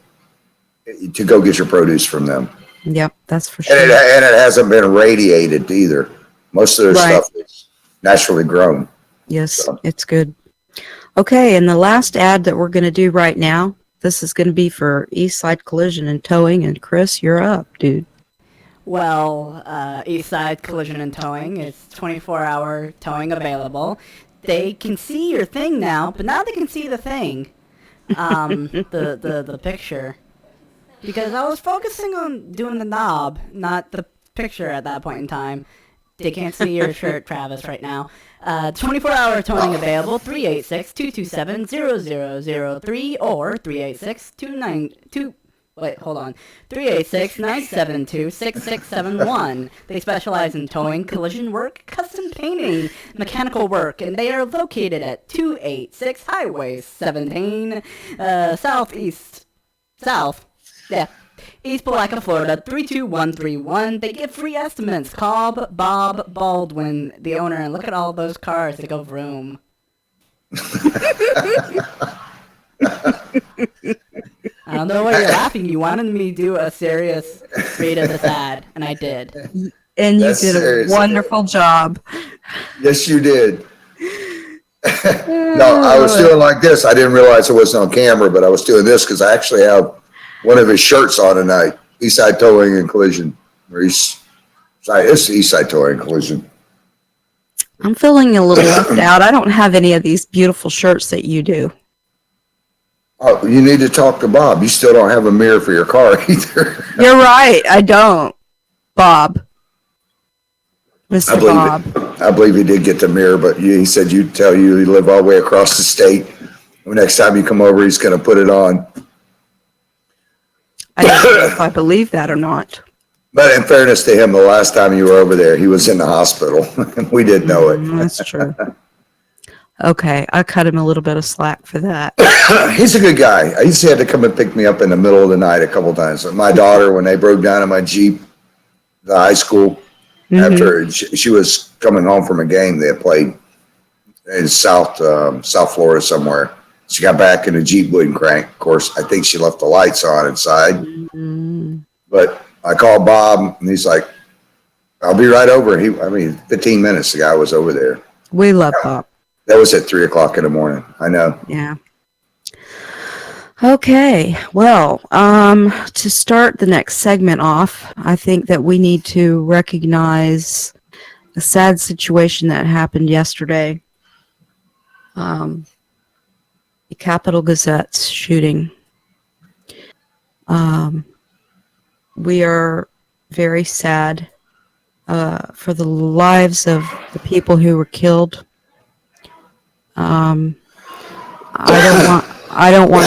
go get your produce from them. Yep, that's for sure. And it hasn't been radiated either. Most of their stuff is naturally grown. Yes, so. It's good. Okay, and the last ad that we're going to do right now, this is going to be for Eastside Collision and Towing, and Chris, you're up, dude. Well, Eastside Collision and Towing is 24-hour towing available. They can see your thing now, but now they can see the thing, the picture. Because I was focusing on doing the knob, not the picture at that point in time. They can't see your shirt, Travis, right now. 24-hour towing available, 386-227-0003 or 386-972-6671. They specialize in towing, collision work, custom painting, mechanical work, and they are located at 286 Highway 17, East Palatka, Florida, 32131. They give free estimates. Call Bob Baldwin, the owner, and look at all those cars that go vroom. I don't know why you're laughing. You wanted me to do a serious read of this ad, and I did. And you did a wonderful job. Yes, you did. No, I was doing like this. I didn't realize it wasn't on camera, but I was doing this because I actually have one of his shirts on tonight. Eastside Towing and Collision. It's Eastside Towing and Collision. I'm feeling a little left out. I don't have any of these beautiful shirts that you do. Oh, you need to talk to Bob. You still don't have a mirror for your car either. You're right. I don't, Bob. Mr. Bob. I believe he did get the mirror, but he said you live all the way across the state. The next time you come over, he's going to put it on. I don't know if I believe that or not. But in fairness to him, the last time you were over there, he was in the hospital. We didn't know it. That's true. Okay, I cut him a little bit of slack for that. He's a good guy. I used to have to come and pick me up in the middle of the night a couple times. My daughter, when they broke down in my Jeep, the high school, after she was coming home from a game they had played in South Florida somewhere. She got back and the Jeep wouldn't crank. Of course, I think she left the lights on inside. But I called Bob, and he's like, I'll be right over. 15 minutes, the guy was over there. We love Bob. That was at 3 o'clock in the morning. I know. Yeah. Okay. Well, to start the next segment off, I think that we need to recognize the sad situation that happened yesterday. The Capitol Gazette's shooting. We are very sad for the lives of the people who were killed. I don't want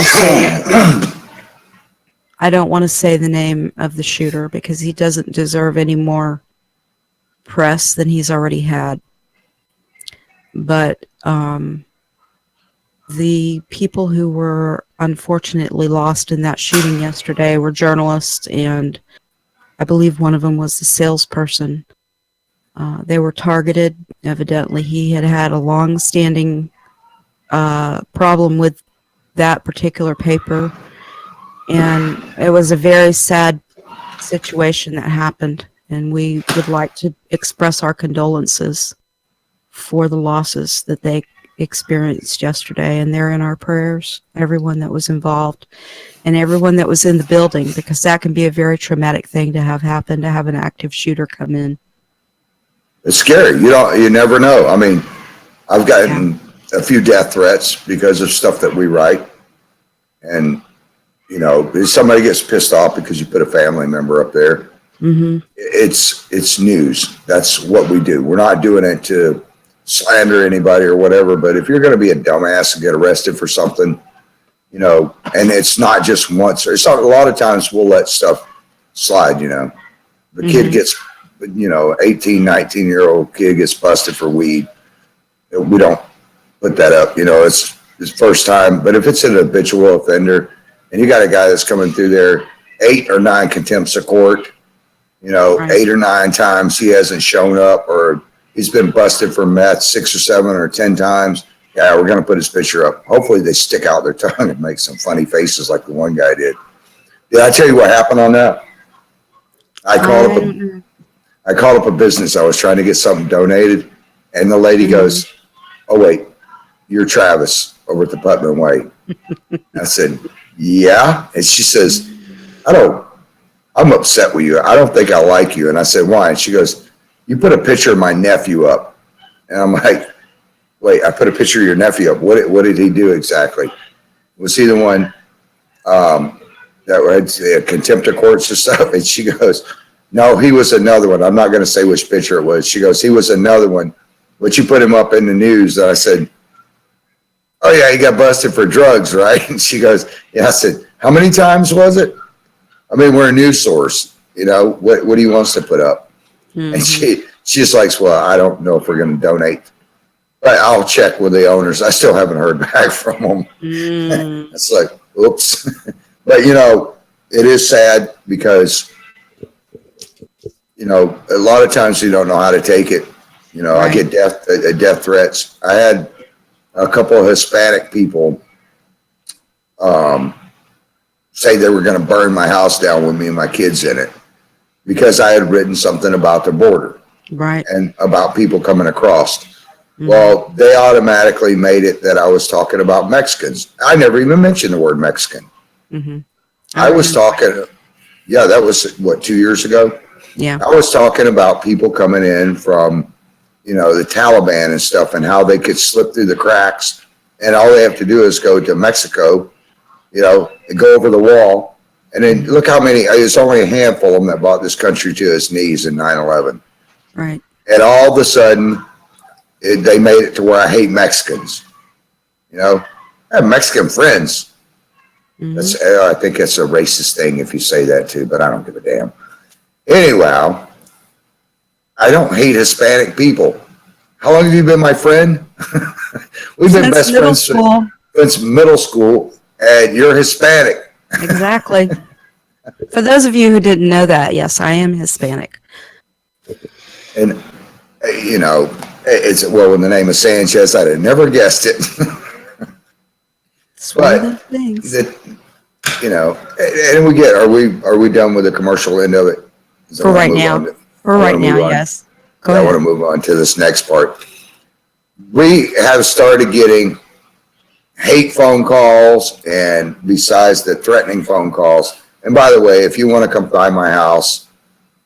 to say the name of the shooter because he doesn't deserve any more press than he's already had. But the people who were unfortunately lost in that shooting yesterday were journalists, and I believe one of them was the salesperson. They were targeted. Evidently, he had a long-standing problem with that particular paper, and it was a very sad situation that happened, and we would like to express our condolences for the losses that they experienced yesterday, and they're in our prayers, everyone that was involved and everyone that was in the building, because that can be a very traumatic thing to have happen, to have an active shooter come in. It's scary. You never know. I mean, I've gotten a few death threats because of stuff that we write. And, if somebody gets pissed off because you put a family member up there, it's news. That's what we do. We're not doing it to slander anybody or whatever, but if you're going to be a dumbass and get arrested for something, and it's not just once, it's not, a lot of times we'll let stuff slide, the kid gets, 18, 19-year-old kid gets busted for weed. We don't put that up, it's his first time. But if it's an habitual offender and you got a guy that's coming through there 8 or 9 contempts of court, right. 8 or 9 times he hasn't shown up, or he's been busted for meth 6 or 7 or 10 times. Yeah, we're going to put his picture up. Hopefully they stick out their tongue and make some funny faces like the one guy did. Did I tell you what happened on that? I called up a business. I was trying to get something donated, and the lady goes, "Oh, wait, you're Travis over at the Putman Way." I said, "Yeah." And she says, I'm upset with you. I don't think I like you. And I said, "Why?" And she goes, "You put a picture of my nephew up." And I'm like, "Wait, I put a picture of your nephew up. What did he do exactly? Was he the one that had contempt of courts and stuff?" And she goes, "No, he was another one. I'm not going to say which picture it was." She goes, "He was another one, but you put him up in the news." And I said, "Oh yeah, he got busted for drugs, right?" And she goes, "Yeah." I said, "How many times was it? I mean, we're a news source, what do you want us to put up?" And she just likes, "Well, I don't know if we're going to donate, but I'll check with the owners." I still haven't heard back from them. It's like, oops. But, it is sad because, a lot of times you don't know how to take it. Right. I get death threats. I had a couple of Hispanic people say they were going to burn my house down with me and my kids in it because I had written something about the border, right, and about people coming across. Well, they automatically made it that I was talking about Mexicans. I never even mentioned the word Mexican. I was talking, that was 2 years ago. Yeah, I was talking about people coming in from, the Taliban and stuff, and how they could slip through the cracks, and all they have to do is go to Mexico, and go over the wall. And then look how many, it's only a handful of them that brought this country to its knees in 9/11. Right. And all of a sudden, they made it to where I hate Mexicans. You know, I have Mexican friends. That's, I think it's a racist thing if you say that too, but I don't give a damn. Anyhow, I don't hate Hispanic people. How long have you been my friend? We've been best friends since middle school, and you're Hispanic. Exactly. For those of you who didn't know that, yes, I am Hispanic. And, you know, it's, well, in the name of Sanchez, I'd have never guessed it. It's one of those things. That, you know, and we get, are we done with the commercial end of it? For right now. For right now, yes. Go I ahead. want to move on to this next part. We have started getting hate phone calls, and besides the threatening phone calls. And by the way, if you want to come by my house,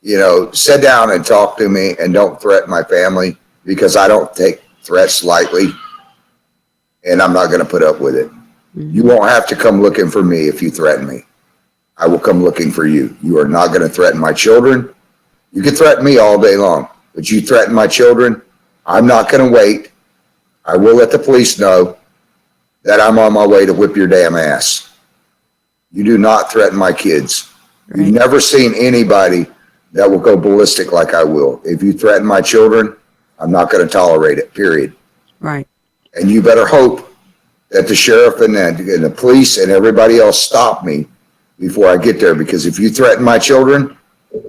you know, sit down and talk to me, and don't threaten my family, because I don't take threats lightly, and I'm not going to put up with it. You won't have to come looking for me if you threaten me. I will come looking for you. You are not going to threaten my children. You can threaten me all day long, but you threaten my children, I'm not going to wait. I will let the police know that I'm on my way to whip your damn ass. You do not threaten my kids. Right. You've never seen anybody that will go ballistic like I will. If you threaten my children, I'm not going to tolerate it, period. Right. And you better hope that the sheriff and the police and everybody else stop me before I get there, because if you threaten my children,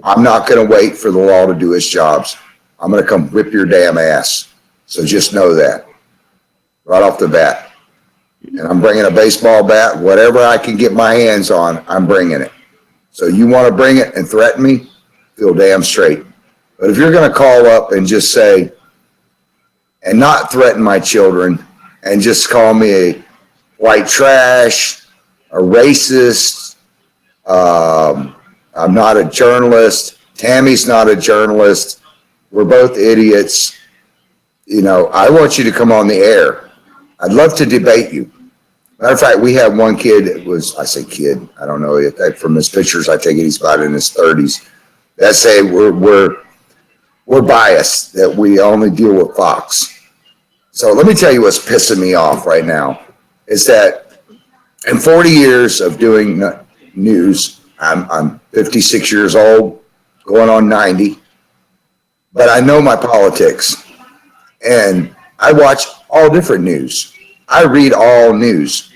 I'm not going to wait for the law to do its jobs. I'm going to come whip your damn ass. So just know that right off the bat. And I'm bringing a baseball bat, whatever I can get my hands on, I'm bringing it. So you want to bring it and threaten me, feel damn straight. But if you're going to call up and just say, and not threaten my children, and just call me a white trash, a racist, I'm not a journalist, Tammy's not a journalist, we're both idiots, you know, I want you to come on the air. I'd love to debate you. Matter of fact, we had one kid that was, I say kid, I don't know, from his pictures, I take it he's about in his 30s, that say we're biased, that we only deal with Fox. So let me tell you what's pissing me off right now, is that in 40 years of doing news, I'm 56 years old, going on 90, but I know my politics, and I watch all different news. I read all news.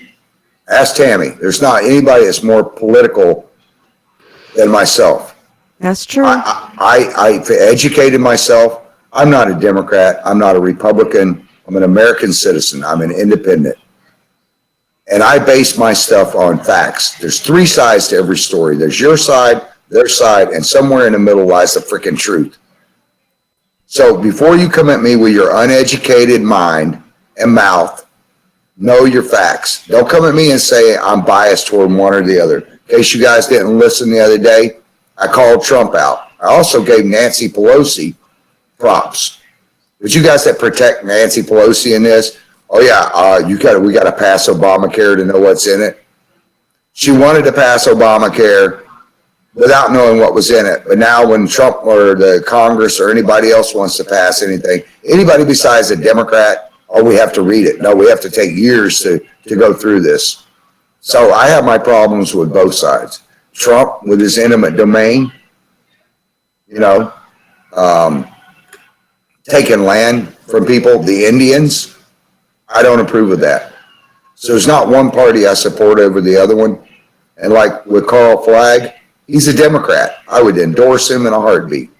Ask Tammy. There's not anybody that's more political than myself. That's true. I've educated myself. I'm not a Democrat. I'm not a Republican. I'm an American citizen. I'm an independent. And I base my stuff on facts. There's three sides to every story. There's your side, their side, and somewhere in the middle lies the freaking truth. So before you come at me with your uneducated mind and mouth, know your facts. Don't come at me and say I'm biased toward one or the other. In case you guys didn't listen the other day, I called Trump out. I also gave Nancy Pelosi props. But you guys that protect Nancy Pelosi in this, oh yeah, we got to pass Obamacare to know what's in it. She wanted to pass Obamacare without knowing what was in it. But now when Trump or the Congress or anybody else wants to pass anything, anybody besides a Democrat, oh, we have to read it. No, we have to take years to go through this. So I have my problems with both sides. Trump with his eminent domain, you know, taking land from people, the Indians, I don't approve of that. So there's not one party I support over the other one. And like with Carl Flagg, he's a Democrat. I would endorse him in a heartbeat.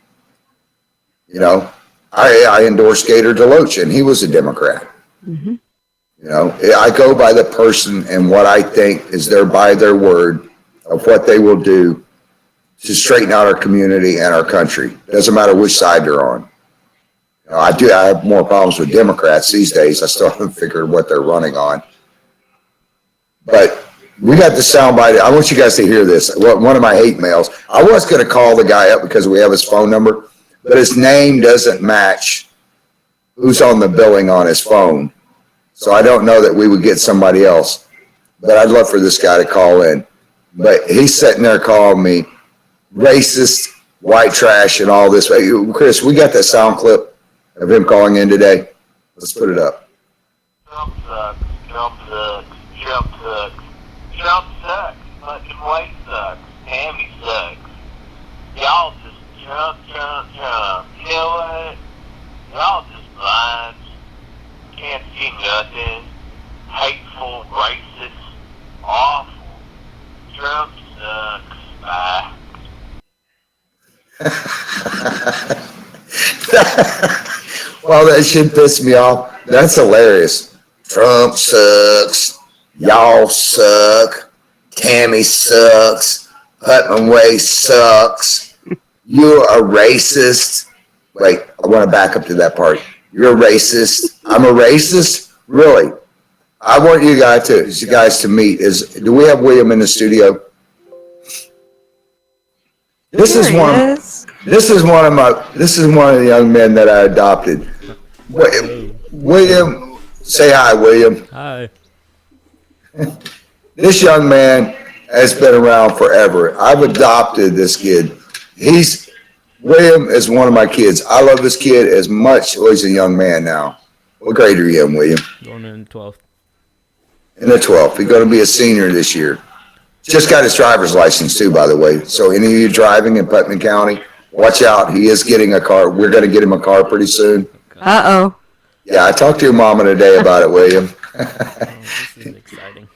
You know, I endorsed Gator DeLoach, and he was a Democrat. Mm-hmm. You know, I go by the person and what I think is by their word of what they will do to straighten out our community and our country. Doesn't matter which side they're on. You know, I have more problems with Democrats these days. I still haven't figured what they're running on. But we got the soundbite. I want you guys to hear this. One of my hate mails. I was going to call the guy up because we have his phone number, but his name doesn't match who's on the billing on his phone. So I don't know that we would get somebody else. But I'd love for this guy to call in. But he's sitting there calling me racist, white trash and all this. Hey, Chris, we got that sound clip of him calling in today. Let's put it up. Trump sucks. Trump sucks. Trump sucks. Trump sucks. Fucking white sucks. Tammy sucks. Y'all just Trump. You know what? Y'all just blind. Can't see nothing. Hateful, racist, awful. Trump sucks. Bye. Well, that shit pissed me off. That's hilarious. Trump sucks. Y'all suck. Tammy sucks. Putnam Way sucks. You're a racist. Wait, I want to back up to that part. You're a racist. I'm a racist? Really? I want you guys to meet. Do we have William in the studio? This is one of the young men that I adopted. William, say hi, William. Hi. This young man has been around forever. I've adopted this kid. William is one of my kids. I love this kid as much. Well, he's a young man now. What grade are you in, William? Going in 12th. In the 12th. He's going to be a senior this year. Just got his driver's license too, by the way. So any of you driving in Putnam County, watch out. He is getting a car. We're going to get him a car pretty soon. Uh-oh. Yeah, I talked to your mama today about it, William. This is exciting.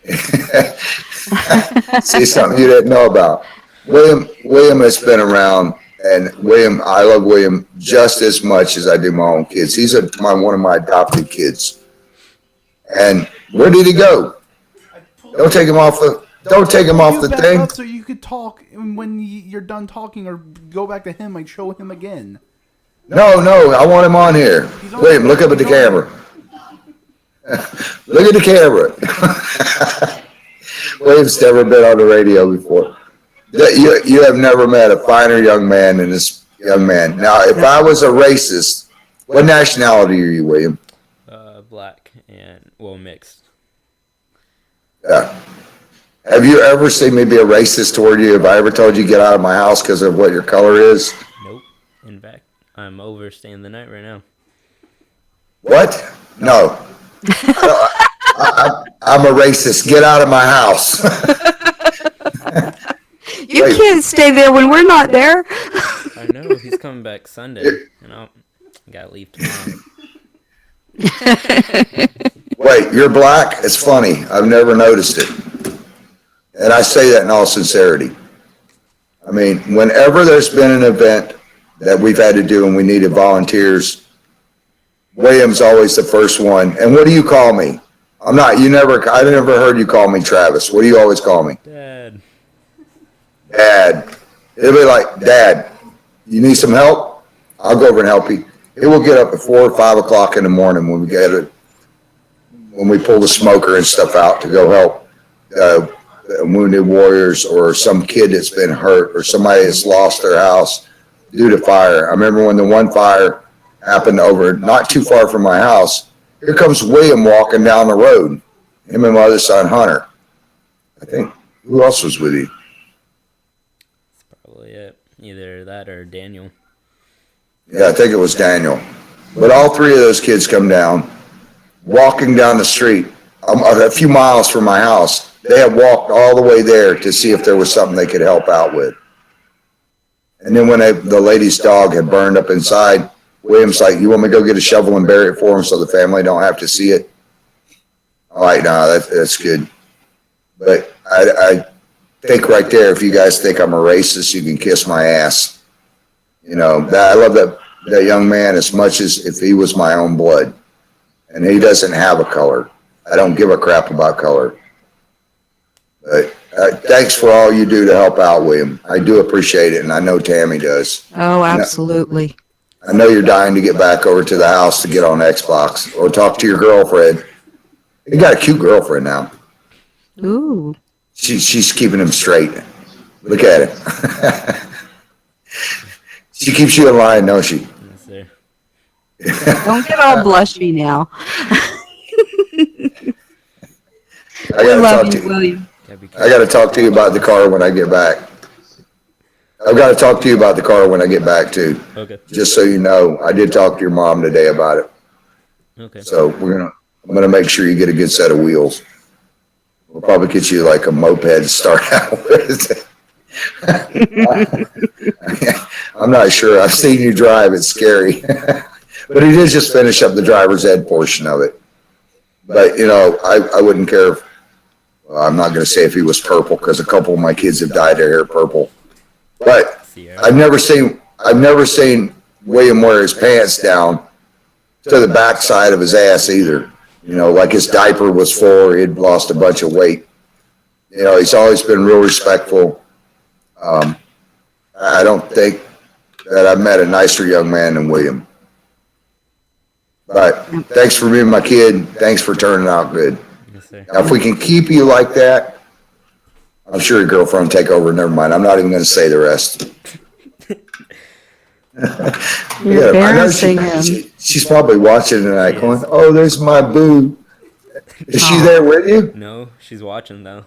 See something you didn't know about. William has been around, and I love William just as much as I do my own kids. He's one of my adopted kids. And where did he go? Don't take him off the thing. So you could talk when you're done talking, or go back to him, like show him again. No, I want him on here. William, look up at the camera. Look at the camera. William's never been on the radio before. You have never met a finer young man than this young man. Now, if I was a racist, what nationality are you, William? Black and, mixed. Yeah. Have you ever seen me be a racist toward you? Have I ever told you get out of my house because of what your color is? Nope. In fact, I'm overstaying the night right now. What? No. I'm a racist. Get out of my house. You can't stay there when we're not there. I know, he's coming back Sunday, and I gotta leave tomorrow. Wait, you're black? It's funny. I've never noticed it. And I say that in all sincerity. I mean, whenever there's been an event that we've had to do and we needed volunteers, William's always the first one. And what do you call me? I never heard you call me Travis. What do you always call me? Dad. Dad. It'll be like, Dad, you need some help? I'll go over and help you. It will get up at 4 or 5 o'clock in the morning when we pull the smoker and stuff out to go help wounded warriors or some kid that's been hurt or somebody that's lost their house due to fire. I remember when the one fire happened over not too far from my house. Here comes William walking down the road. Him and my other son, Hunter. I think, who else was with you? That's probably it. Either that or Daniel. Yeah, I think it was Daniel. But all three of those kids come down, walking down the street a few miles from my house. They had walked all the way there to see if there was something they could help out with. And then when the lady's dog had burned up inside, William's like, you want me to go get a shovel and bury it for him so the family don't have to see it? I'm like, no, that's good. But I think right there, if you guys think I'm a racist, you can kiss my ass. You know, I love that young man as much as if he was my own blood. And he doesn't have a color. I don't give a crap about color. But thanks for all you do to help out, William. I do appreciate it, and I know Tammy does. Oh, absolutely. I know you're dying to get back over to the house to get on Xbox or talk to your girlfriend. You got a cute girlfriend now. Ooh. She's keeping him straight. Look at it. She keeps you in line, don't she? Yes, sir. Don't get all blushy now. I We gotta love talk to you, William. I got to talk to you about the car when I get back. I've got to talk to you about the car when I get back too. Okay. Just so you know, I did talk to your mom today about it. Okay. So I'm gonna make sure you get a good set of wheels. We'll probably get you like a moped to start out with. I'm not sure. I've seen you drive. It's scary. But he did just finish up the driver's ed portion of it. But, you know, I wouldn't care if, well, I'm not going to say if he was purple because a couple of my kids have dyed their hair purple. But I've never seen William wear his pants down to the backside of his ass either. You know, like his diaper was full or he'd lost a bunch of weight. You know, he's always been real respectful. I don't think that I've met a nicer young man than William. But thanks for being my kid. Thanks for turning out good. Yes, sir. Now, if we can keep you like that, I'm sure your girlfriend will take over. Never mind. I'm not even going to say the rest. You're embarrassing him. She's probably watching tonight going, oh, there's my boo. Is she there with you? No, she's watching though.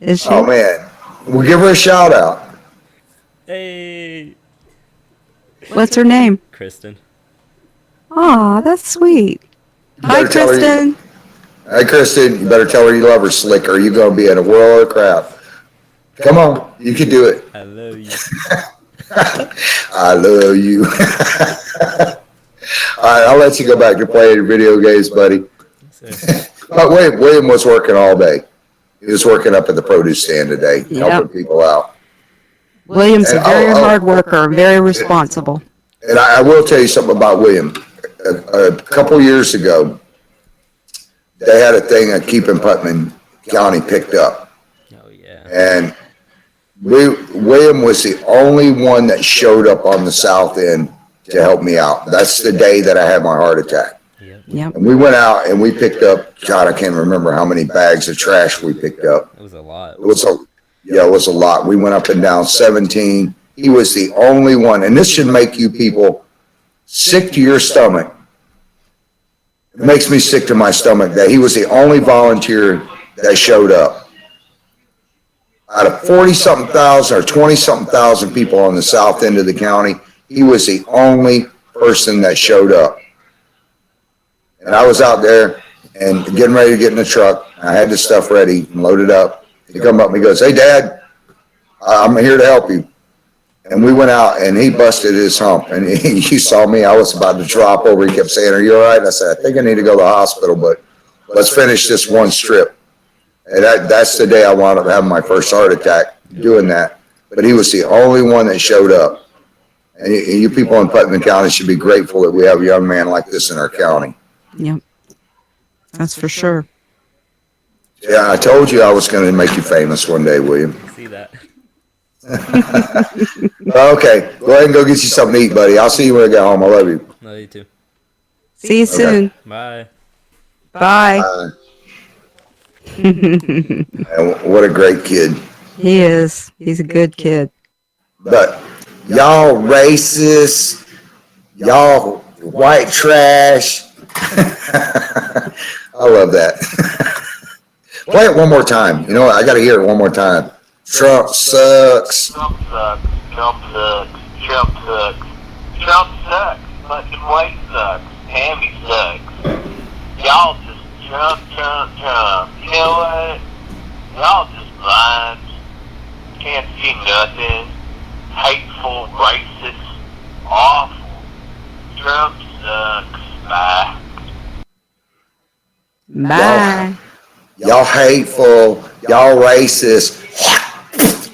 Is she? Oh, man. We'll give her a shout out. Hey, What's her name? Kristen. Aw, that's sweet. Hi, better tell her Kristen. Hey, Kristen, you better tell her you love her, slick, or you're going to be in a world of crap. Come on. You can do it. I love you. I love you. All right, I'll let you go back to playing video games, buddy. Yes, sir. But William was working all day. He was working up at the produce stand today, Yep. helping people out. William's a And very hard worker, very responsible. And I will tell you something about William. A couple years ago, they had a thing that Keeping Putnam County picked up. Oh yeah. And William was the only one that showed up on the south end to help me out. That's the day that I had my heart attack. Yep. And we went out and we picked up, God, I can't remember how many bags of trash we picked up. It was a lot. It was a lot. We went up and down 17. He was the only one. And this should make you people sick to your stomach. It makes me sick to my stomach that he was the only volunteer that showed up. Out of 40-something thousand or 20-something thousand people on the south end of the county, he was the only person that showed up. And I was out there and getting ready to get in the truck. I had the stuff ready and loaded up. He come up and he goes, hey, Dad, I'm here to help you. And we went out and he busted his hump. And you saw me, I was about to drop over. He kept saying, are you all right? And I said, I think I need to go to the hospital, but let's finish this one strip. And that's the day I wound up having my first heart attack doing that. But he was the only one that showed up. And you people in Putnam County should be grateful that we have a young man like this in our county. Yep. That's for sure. Yeah, I told you I was going to make you famous one day, William. See that? Okay, go ahead and go get you something to eat, buddy. I'll see you when I get home. I love you. Love you too. See you soon. Bye. Bye. And what a great kid. He is. He's a good kid. But y'all racist, y'all white trash. I love that. Play it one more time. You know what? I got to hear it one more time. Trump sucks. Trump sucks. Trump sucks. Trump sucks. Trump sucks. Fucking white sucks. Tammy sucks. Y'all just Trump. You know what? Y'all just blind. Can't see nothing. Hateful, racist, awful. Trump sucks. Bye. Bye. Y'all hateful. Y'all racist.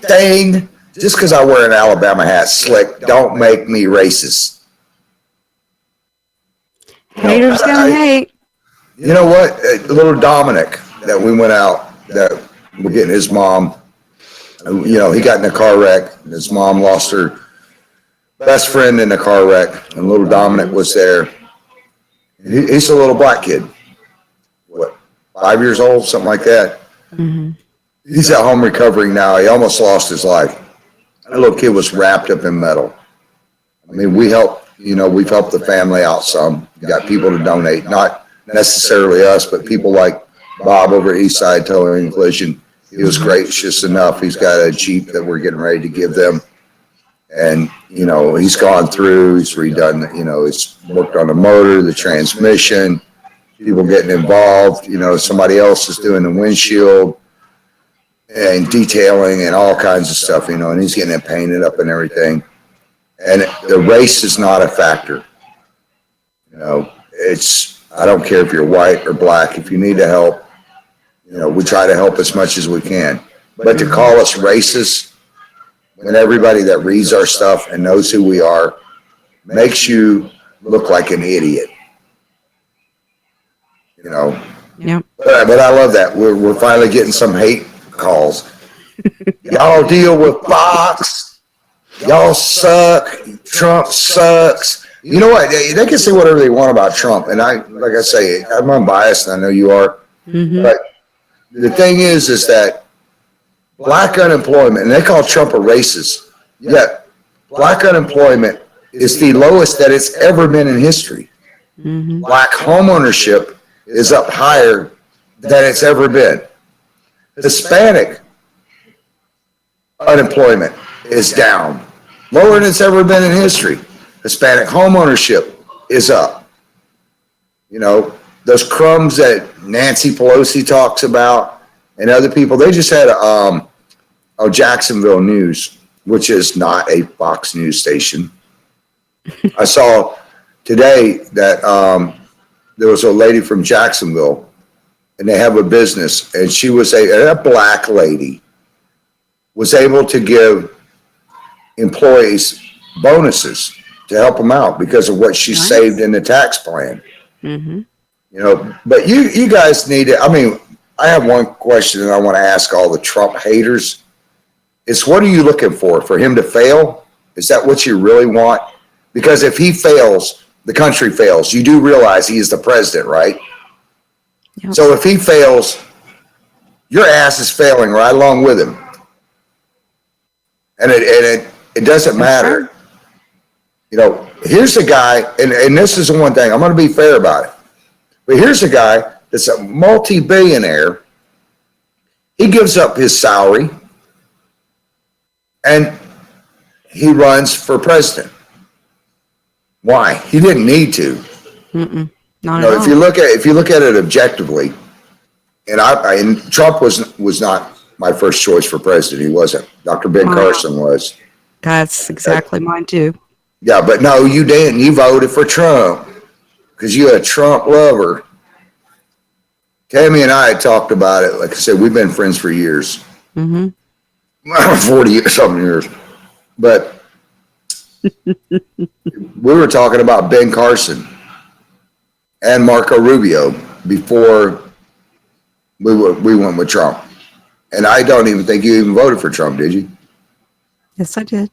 Dang. Just because I wear an Alabama hat, slick, don't make me racist. Haters gonna hate. You know what? Little Dominic that we went out, that we're getting his mom, you know, he got in a car wreck. His mom lost her best friend in a car wreck, and little Dominic was there. He's a little black kid. What, 5 years old, something like that? Mm-hmm. He's at home recovering now. He almost lost his life. That little kid was wrapped up in metal. I mean, we've helped the family out some. We got people to donate, not necessarily us, but people like Bob over at Eastside Towing and Collision. He was gracious enough. He's got a Jeep that we're getting ready to give them. And, you know, he's gone through, he's redone, you know, he's worked on the motor, the transmission, people getting involved, you know, somebody else is doing the windshield and detailing and all kinds of stuff, you know, and he's getting it painted up and everything. And the race is not a factor. You know, I don't care if you're white or black, if you need to help, you know, we try to help as much as we can. But to call us racist, when everybody that reads our stuff and knows who we are, makes you look like an idiot. You know? Yep. But I love that. We're finally getting some hate calls. Y'all deal with Fox. Y'all suck. Trump sucks. You know what? They can say whatever they want about Trump. And like I say, I'm unbiased, and I know you are. Mm-hmm. But the thing is that black unemployment, and they call Trump a racist, yet black unemployment is the lowest that it's ever been in history. Mm-hmm. Black homeownership is up higher than it's ever been. Hispanic unemployment is down, lower than it's ever been in history. Hispanic homeownership is up. You know, those crumbs that Nancy Pelosi talks about and other people, they just had Jacksonville News, which is not a Fox News station. I saw today that there was a lady from Jacksonville, and they have a business, and she was a black lady, was able to give employees bonuses to help them out because of what she saved in the tax plan. Mm-hmm. You know, but you guys need it. I mean, I have one question that I want to ask all the Trump haters. It's, what are you looking for? For him to fail? Is that what you really want? Because if he fails, the country fails. You do realize he is the president, right? Yep. So if he fails, your ass is failing right along with him. And it doesn't matter. Right. You know, here's a guy, and this is the one thing, I'm going to be fair about it. But here's a guy that's a multi-billionaire. He gives up his salary and he runs for president. Why? He didn't need to. Not You know, at all. if you look at it objectively, and Trump was not my first choice for president. He wasn't. Dr. Ben Wow. Carson was. That's exactly mine too. Yeah, but no, you didn't. You voted for Trump because you're a Trump lover. Tammy and I had talked about it. Like I said, we've been friends for years. Mm-hmm. 40 something years. But we were talking about Ben Carson and Marco Rubio before we went with Trump. And I don't even think you even voted for Trump, did you? Yes, I did.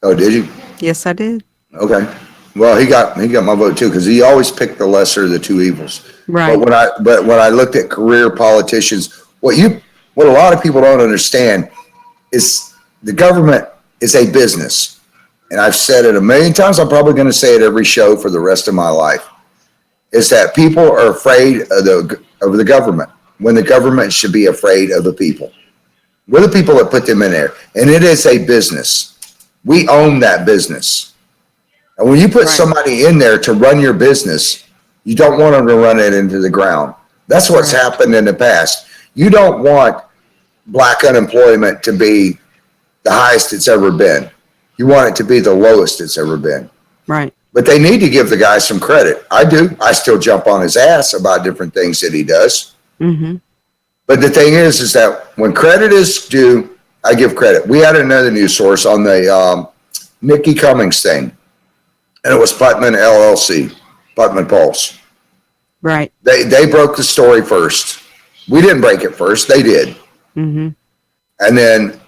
Oh, did you? Yes, I did. Okay. Well, he got my vote too, because he always picked the lesser of the two evils. Right. But when I looked at career politicians, what a lot of people don't understand is the government is a business. And I've said it a million times. I'm probably going to say it every show for the rest of my life. Is that people are afraid of the government when the government should be afraid of the people. We're the people that put them in there, and it is a business. We own that business. And when you put somebody in there to run your business, you don't want them to run it into the ground. That's what's happened in the past. You don't want black unemployment to be the highest it's ever been. You want it to be the lowest it's ever been. Right. But they need to give the guy some credit. I do. I still jump on his ass about different things that he does. Mm-hmm. But the thing is that when credit is due, I give credit. We had another news source on the Nikki Cummings thing, and it was Putman LLC, Putman Pulse. Right. They broke the story first. We didn't break it first. They did. Mm-hmm. And then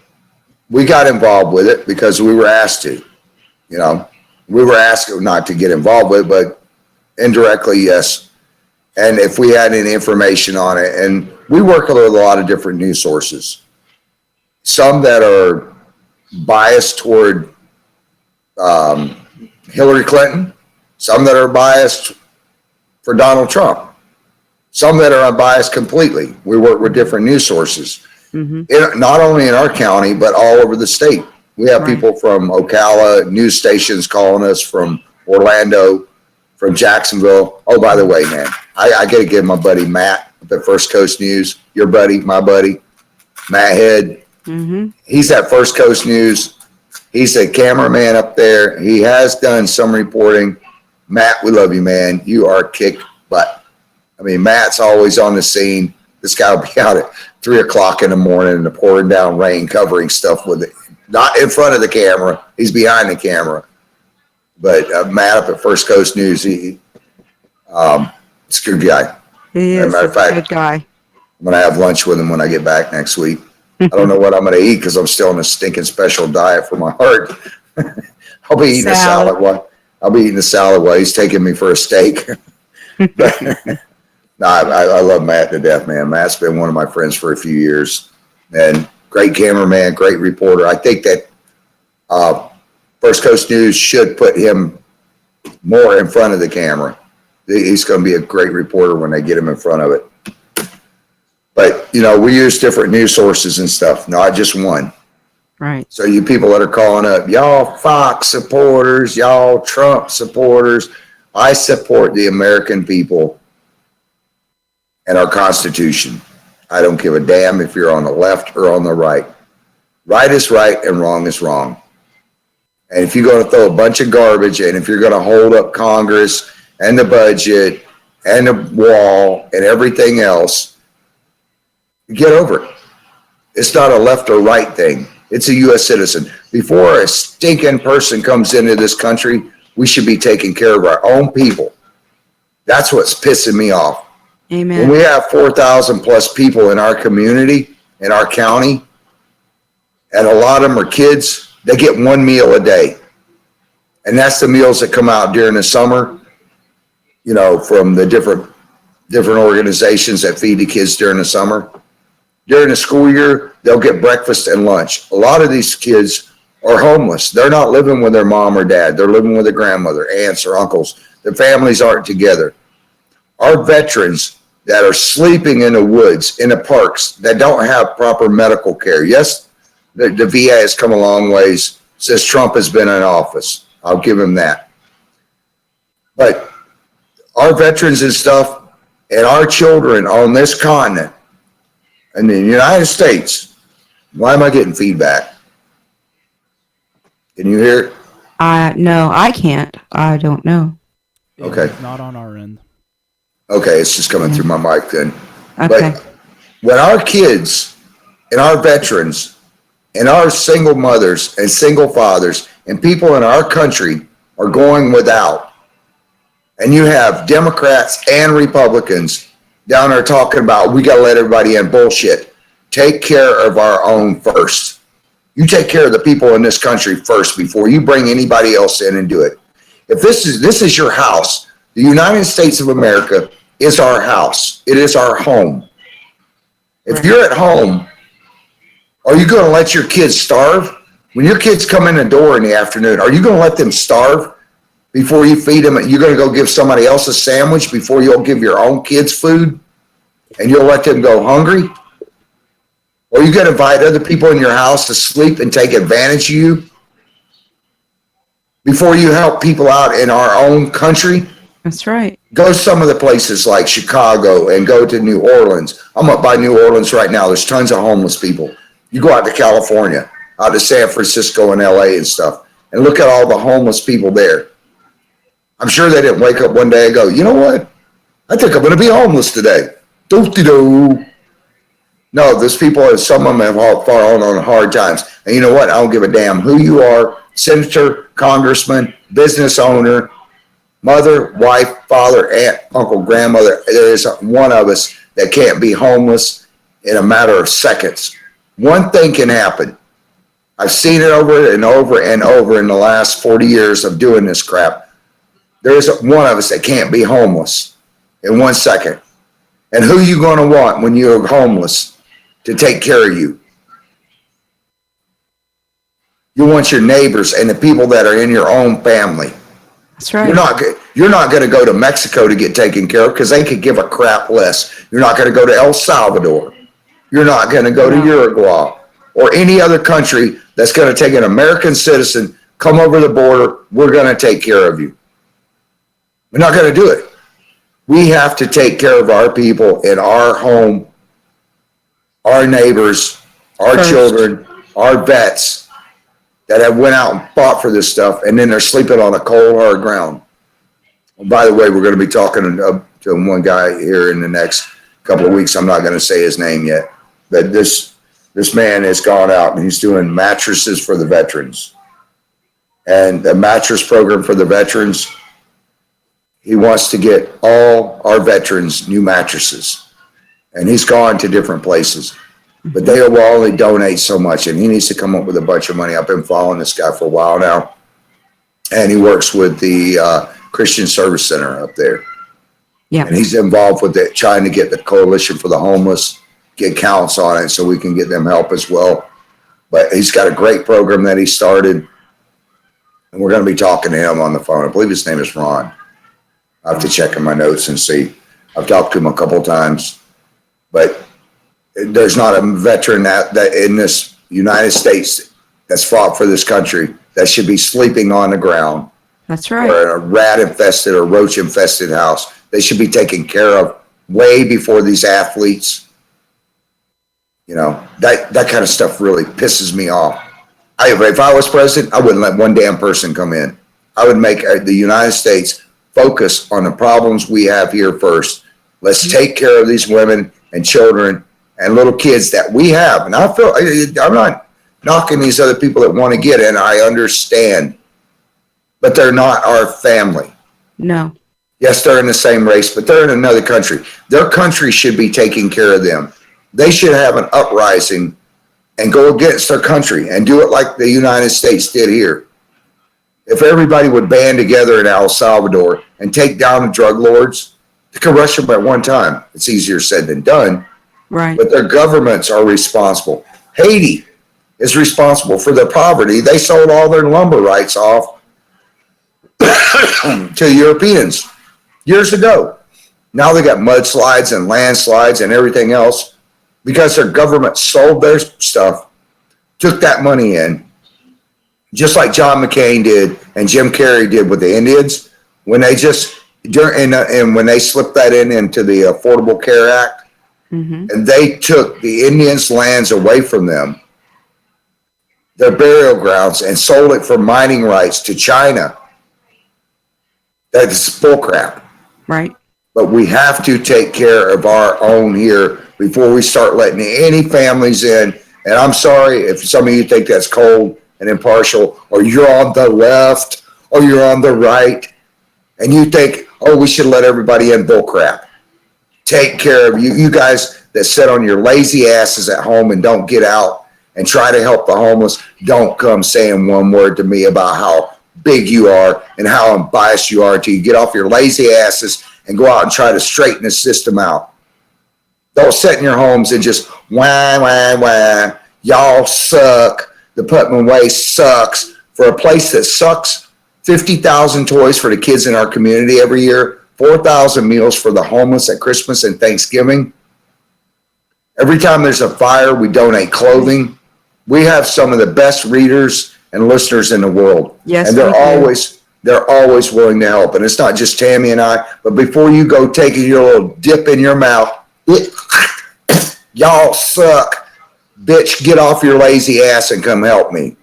we got involved with it because we were asked to. You know, we were asked not to get involved with it, but indirectly, yes. And if we had any information on it, and we work with a lot of different news sources, some that are biased toward Hillary Clinton, some that are biased for Donald Trump, some that are unbiased completely. We work with different news sources, not only in our county, but all over the state. We have Right. people from Ocala, news stations calling us from Orlando, from Jacksonville. Oh, by the way, man, I got to give my buddy Matt up at First Coast News, your buddy, my buddy, Matt Head. Mm-hmm. He's at First Coast News. He's a cameraman up there. He has done some reporting. Matt, we love you, man. You are kick butt. I mean, Matt's always on the scene. This guy will be out at 3 o'clock in the morning in the pouring down rain, covering stuff with it. Not in front of the camera. He's behind the camera. But Matt up at First Coast News, he's a good guy. He As a is matter a of fact, good guy. I'm going to have lunch with him when I get back next week. I don't know what I'm going to eat because I'm still on a stinking special diet for my heart. I'll be eating a salad while he's taking me for a steak. But, no, I love Matt to death, man. Matt's been one of my friends for a few years. And great cameraman, great reporter. I think that First Coast News should put him more in front of the camera. He's going to be a great reporter when they get him in front of it. But, you know, we use different news sources and stuff, not just one. Right. So you people that are calling up, y'all Fox supporters, y'all Trump supporters, I support the American people and our Constitution. I don't give a damn if you're on the left or on the right. Right is right and wrong is wrong. And if you're going to throw a bunch of garbage and if you're going to hold up Congress and the budget and the wall and everything else, get over it. It's not a left or right thing. It's a U.S. citizen. Before a stinking person comes into this country, we should be taking care of our own people. That's what's pissing me off. Amen. When we have 4,000 plus people in our community, in our county, and a lot of them are kids, they get one meal a day. And that's the meals that come out during the summer, you know, from the different organizations that feed the kids during the summer. During the school year, they'll get breakfast and lunch. A lot of these kids are homeless. They're not living with their mom or dad. They're living with their grandmother, aunts, or uncles. Their families aren't together. Our veterans that are sleeping in the woods, in the parks, that don't have proper medical care. Yes, the VA has come a long ways since Trump has been in office. I'll give him that. But our veterans and stuff and our children on this continent, in the United States, why am I getting feedback? Can you hear it? No, I can't. I don't know. Okay. Not on our end. Okay, it's just coming through my mic then. Okay. But when our kids and our veterans and our single mothers and single fathers and people in our country are going without, and you have Democrats and Republicans down there talking about we got to let everybody in, bullshit. Take care of our own first. You take care of the people in this country first before you bring anybody else in and do it. If this is your house, the United States of America is our house. It is our home. If you're at home, are you going to let your kids starve? When your kids come in the door in the afternoon, are you going to let them starve before you feed them? You're going to go give somebody else a sandwich before you'll give your own kids food, and you'll let them go hungry? Or are you going to invite other people in your house to sleep and take advantage of you before you help people out in our own country? That's right. Go to some of the places like Chicago and go to New Orleans. I'm up by New Orleans right now. There's tons of homeless people. You go out to California, out to San Francisco and LA and stuff, and look at all the homeless people there. I'm sure they didn't wake up one day and go, you know what? I think I'm going to be homeless today. Doo-doo-doo. No, those people, some of them have fallen on hard times. And you know what? I don't give a damn who you are, senator, congressman, business owner, mother, wife, father, aunt, uncle, grandmother. There is one of us that can't be homeless in a matter of seconds. One thing can happen. I've seen it over and over and over in the last 40 years of doing this crap. There is one of us that can't be homeless in 1 second. And who you going to want when you're homeless to take care of you? You want your neighbors and the people that are in your own family. That's right. You're not going to go to Mexico to get taken care of because they could give a crap less. You're not going to go to El Salvador. You're not going to go to Uruguay or any other country that's going to take an American citizen, come over the border, we're going to take care of you. We're not going to do it. We have to take care of our people in our home, our neighbors, our First. children, our vets that have went out and fought for this stuff, and then they're sleeping on a cold, hard ground. And by the way, we're going to be talking to one guy here in the next couple of weeks. I'm not going to say his name yet, but this man has gone out and he's doing mattresses for the veterans. And the mattress program for the veterans, he wants to get all our veterans new mattresses. And he's gone to different places. But they will only donate so much, and he needs to come up with a bunch of money. I've been following this guy for a while now, and he works with the Christian Service Center up there. Yeah. And he's involved with it, trying to get the Coalition for the Homeless, get counts on it so we can get them help as well. But he's got a great program that he started, and we're going to be talking to him on the phone. I believe his name is Ron. I have to check in my notes and see. I've talked to him a couple times, but there's not a veteran that in this United States that's fought for this country that should be sleeping on the ground. That's right. Or in a rat-infested or roach-infested house. They should be taken care of way before these athletes. You know, that kind of stuff really pisses me off. If I was president, I wouldn't let one damn person come in. I would make the United States focus on the problems we have here first. Let's take care of these women and children and little kids that we have. And I'm not knocking these other people that want to get in. I understand. But they're not our family. No. Yes, they're in the same race, but they're in another country. Their country should be taking care of them. They should have an uprising and go against their country and do it like the United States did here. If everybody would band together in El Salvador and take down the drug lords, they could rush them at one time. It's easier said than done. Right. But their governments are responsible. Haiti is responsible for their poverty. They sold all their lumber rights off to the Europeans years ago. Now they got mudslides and landslides and everything else because their government sold their stuff, took that money in, just like John McCain did and Jim Carrey did with the Indians when they when they slipped that into the Affordable Care Act. Mm-hmm. And they took the Indians' lands away from them, their burial grounds, and sold it for mining rights to China. That's bullcrap. Right. But we have to take care of our own here before we start letting any families in. And I'm sorry if some of you think that's cold and impartial, or you're on the left, or you're on the right, and you think, oh, we should let everybody in. Bullcrap. Take care of you guys that sit on your lazy asses at home and don't get out and try to help the homeless. Don't come saying one word to me about how big you are and how unbiased you are until you get off your lazy asses and go out and try to straighten the system out. Don't sit in your homes and just wah, wah, wah. Y'all suck. The Putnam Way sucks. For a place that sucks, 50,000 toys for the kids in our community every year, 4,000 meals for the homeless at Christmas and Thanksgiving. Every time there's a fire, we donate clothing. We have some of the best readers and listeners in the world. Yes, and they're always willing to help. And it's not just Tammy and I, but before you go taking your little dip in your mouth, y'all suck. Bitch, get off your lazy ass and come help me.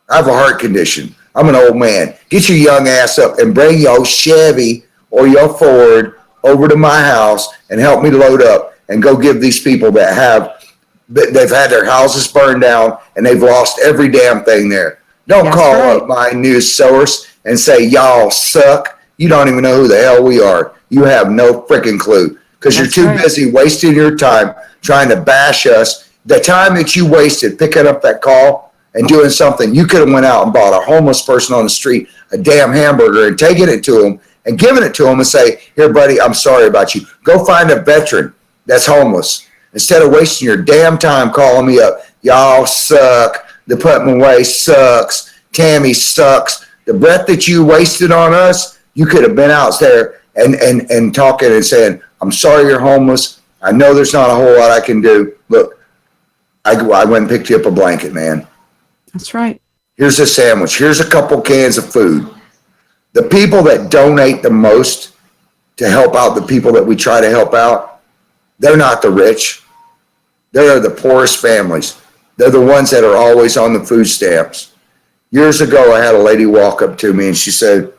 I have a heart condition. I'm an old man. Get your young ass up and bring your Chevy or your Ford over to my house and help me load up and go give these people they've had their houses burned down and they've lost every damn thing there. Don't That's call right. up my news source and say, y'all suck. You don't even know who the hell we are. You have no freaking clue because you're That's too right. busy wasting your time trying to bash us. The time that you wasted picking up that call and doing something, you could have went out and bought a homeless person on the street a damn hamburger and taken it to him and giving it to him and say, here, buddy, I'm sorry about you. Go find a veteran that's homeless. Instead of wasting your damn time calling me up, y'all suck. The Putnam Way sucks. Tammy sucks. The breath that you wasted on us, you could have been out there and talking and saying, I'm sorry you're homeless. I know there's not a whole lot I can do. Look, I went and picked you up a blanket, man. That's right. Here's a sandwich. Here's a couple cans of food. The people that donate the most to help out the people that we try to help out, they're not the rich. They're the poorest families. They're the ones that are always on the food stamps. Years ago, I had a lady walk up to me and she said,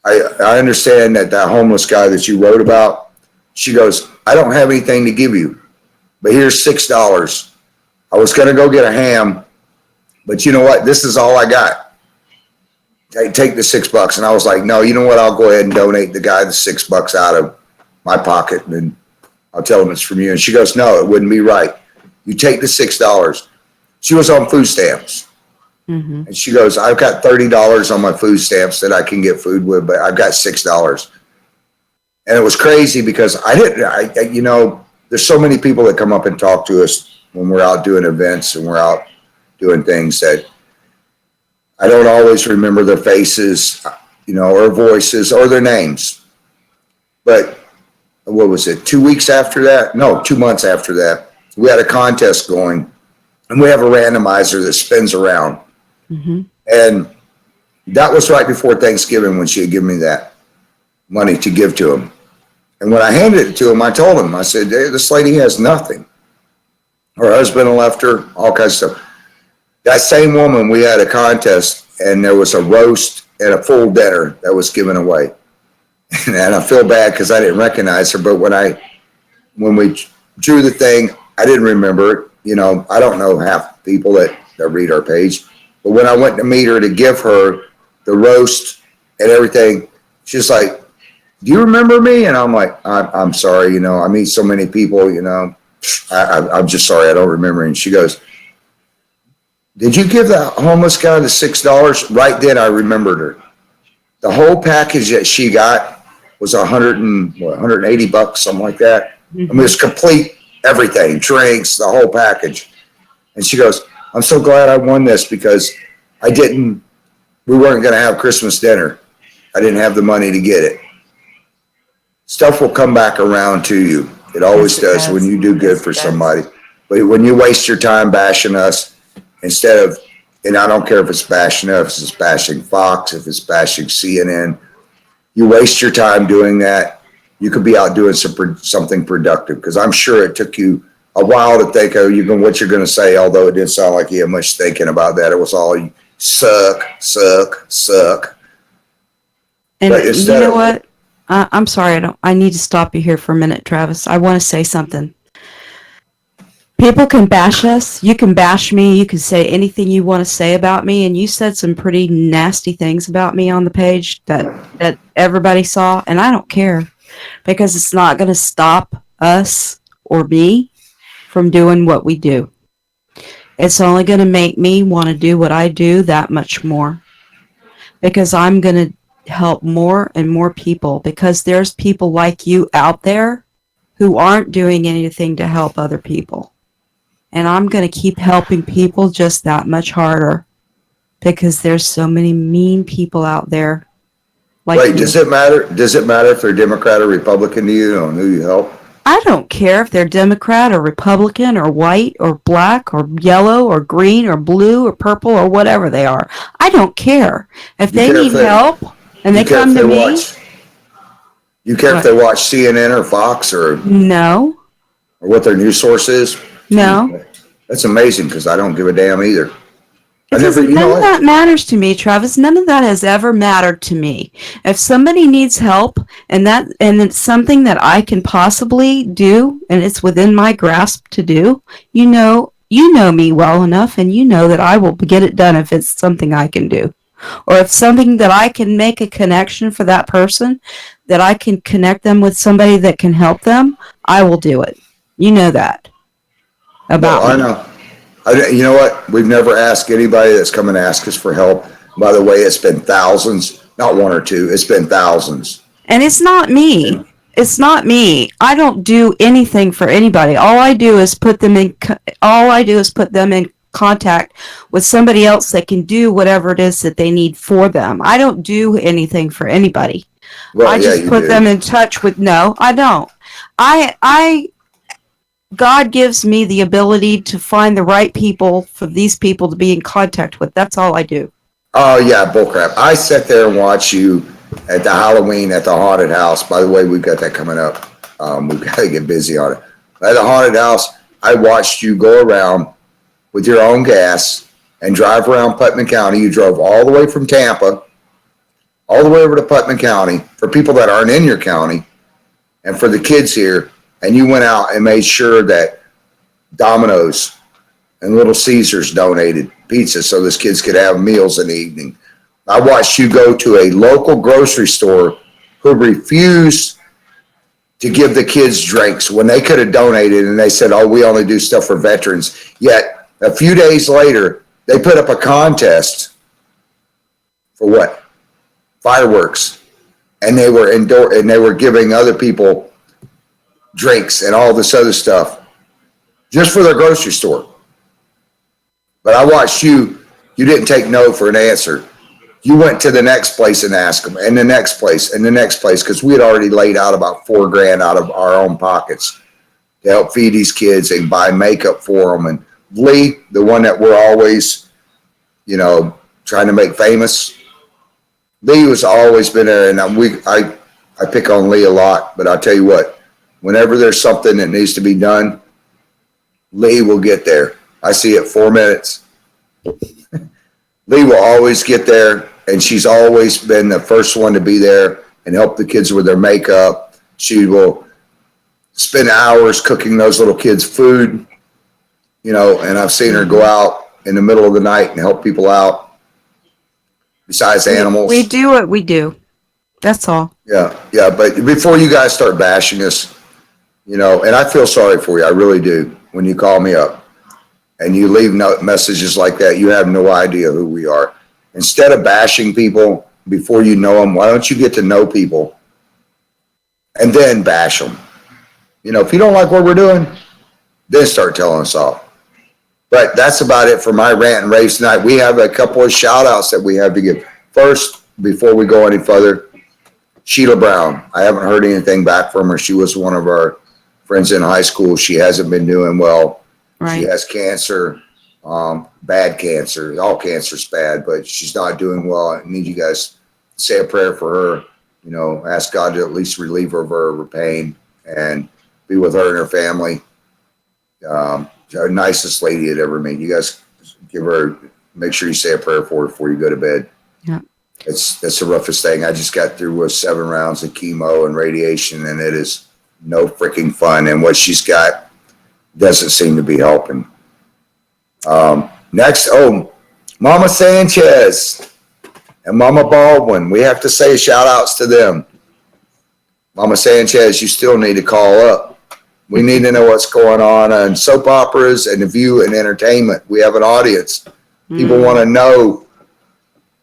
I understand that homeless guy that you wrote about, she goes, I don't have anything to give you, but here's $6. I was going to go get a ham, but you know what? This is all I got. Take the $6. And I was like, no, you know what? I'll go ahead and donate the guy the $6 out of my pocket, and then I'll tell him it's from you. And she goes, no, it wouldn't be right. You take the $6. She was on food stamps. Mm-hmm. And she goes, I've got $30 on my food stamps that I can get food with, but I've got $6. And it was crazy because there's so many people that come up and talk to us when we're out doing events and we're out doing things that I don't always remember their faces, or voices or their names. But what was it? 2 weeks after that? No, 2 months after that, we had a contest going, and we have a randomizer that spins around. Mm-hmm. And that was right before Thanksgiving when she had given me that money to give to him. And when I handed it to him, I told him, I said, hey, this lady has nothing. Her husband left her, all kinds of stuff. That same woman, we had a contest, and there was a roast and a full dinner that was given away. And I feel bad because I didn't recognize her, but when we drew the thing, I didn't remember it. I don't know half the people that read our page. But when I went to meet her to give her the roast and everything, she's like, do you remember me? And I'm like, I'm sorry, I meet so many people, I'm just sorry, I don't remember. And she goes, did you give that homeless guy the $6? Right then I remembered her. The whole package that she got was $180, something like that. Mm-hmm. I mean, it's complete everything, drinks, the whole package. And she goes, I'm so glad I won this because we weren't going to have Christmas dinner. I didn't have the money to get it. Stuff will come back around to you. It always does when you do good for somebody. But when you waste your time bashing us instead of, and I don't care if it's bashing us, if it's bashing Fox, if it's bashing CNN, you waste your time doing that. You could be out doing something productive, because I'm sure it took you a while to think of what you're going to say, although it didn't sound like you had much thinking about that. It was all suck. And you know what? I'm sorry. I need to stop you here for a minute, Travis. I want to say something. People can bash us. You can bash me. You can say anything you want to say about me. And you said some pretty nasty things about me on the page that everybody saw. And I don't care, because it's not going to stop us or me from doing what we do. It's only going to make me want to do what I do that much more, because I'm going to help more and more people, because there's people like you out there who aren't doing anything to help other people. And I'm going to keep helping people just that much harder, because there's so many mean people out there. Wait, does it matter? Does it matter if they're Democrat or Republican to you on who you help? I don't care if they're Democrat or Republican or white or black or yellow or green or blue or purple or whatever they are. I don't care. If they need help and they come to me. You care if they watch CNN or Fox or no, or what their news source is? No. That's amazing, because I don't give a damn either. None of that matters to me, Travis. None of that has ever mattered to me. If somebody needs help and it's something that I can possibly do and it's within my grasp to do, you know me well enough, and you know that I will get it done if it's something I can do. Or if something that I can make a connection for that person, that I can connect them with somebody that can help them, I will do it. You know that about me. I know. You know what? We've never asked anybody that's come and asked us for help. By the way, it's been thousands, not one or two. It's been thousands. And it's not me. Yeah. It's not me. I don't do anything for anybody. All I do is put them in contact with somebody else that can do whatever it is that they need for them. I don't do anything for anybody. Well, I just put them in touch with. No, I don't. God gives me the ability to find the right people for these people to be in contact with. That's all I do. Oh yeah, bullcrap. I sat there and watched you at the Halloween at the haunted house. By the way, we've got that coming up. We've got to get busy on it. At the haunted house, I watched you go around with your own gas and drive around Putnam County. You drove all the way from Tampa, all the way over to Putnam County for people that aren't in your county and for the kids here. And you went out and made sure that Domino's and Little Caesars donated pizza so those kids could have meals in the evening. I watched you go to a local grocery store who refused to give the kids drinks when they could have donated, and they said, oh, we only do stuff for veterans. Yet a few days later, they put up a contest for what? Fireworks. And they were giving other people drinks and all this other stuff just for their grocery store. But I watched you didn't take no for an answer. You went to the next place and asked them, and the next place, and the next place, because we had already laid out about $4,000 out of our own pockets to help feed these kids and buy makeup for them. And Lee, the one that we're always, trying to make famous, Lee has always been there, and I pick on Lee a lot, but I'll tell you what, whenever there's something that needs to be done, Lee will get there. I see it 4 minutes. Lee will always get there, and she's always been the first one to be there and help the kids with their makeup. She will spend hours cooking those little kids food, and I've seen her go out in the middle of the night and help people out besides animals. We do what we do. That's all. Yeah, but before you guys start bashing us, and I feel sorry for you, I really do, when you call me up and you leave messages like that, you have no idea who we are. Instead of bashing people before you know them, why don't you get to know people and then bash them? If you don't like what we're doing, then start telling us off. But that's about it for my rant and raves tonight. We have a couple of shout outs that we have to give. First, before we go any further, Sheila Brown. I haven't heard anything back from her. She was one of our friends in high school. She hasn't been doing well. Right. She has cancer, bad cancer. All cancer's bad, but she's not doing well. I need you guys to say a prayer for her. Ask God to at least relieve her of her pain and be with her and her family. The nicest lady I'd ever met. You guys make sure you say a prayer for her before you go to bed. Yeah. It's the roughest thing. I just got through with 7 rounds of chemo and radiation, and it is no freaking fun. And what she's got doesn't seem to be helping. Next, Mama Sanchez and Mama Baldwin. We have to say shout outs to them. Mama Sanchez, you still need to call up. We need to know what's going on soap operas and the View and entertainment. We have an audience. People want to know.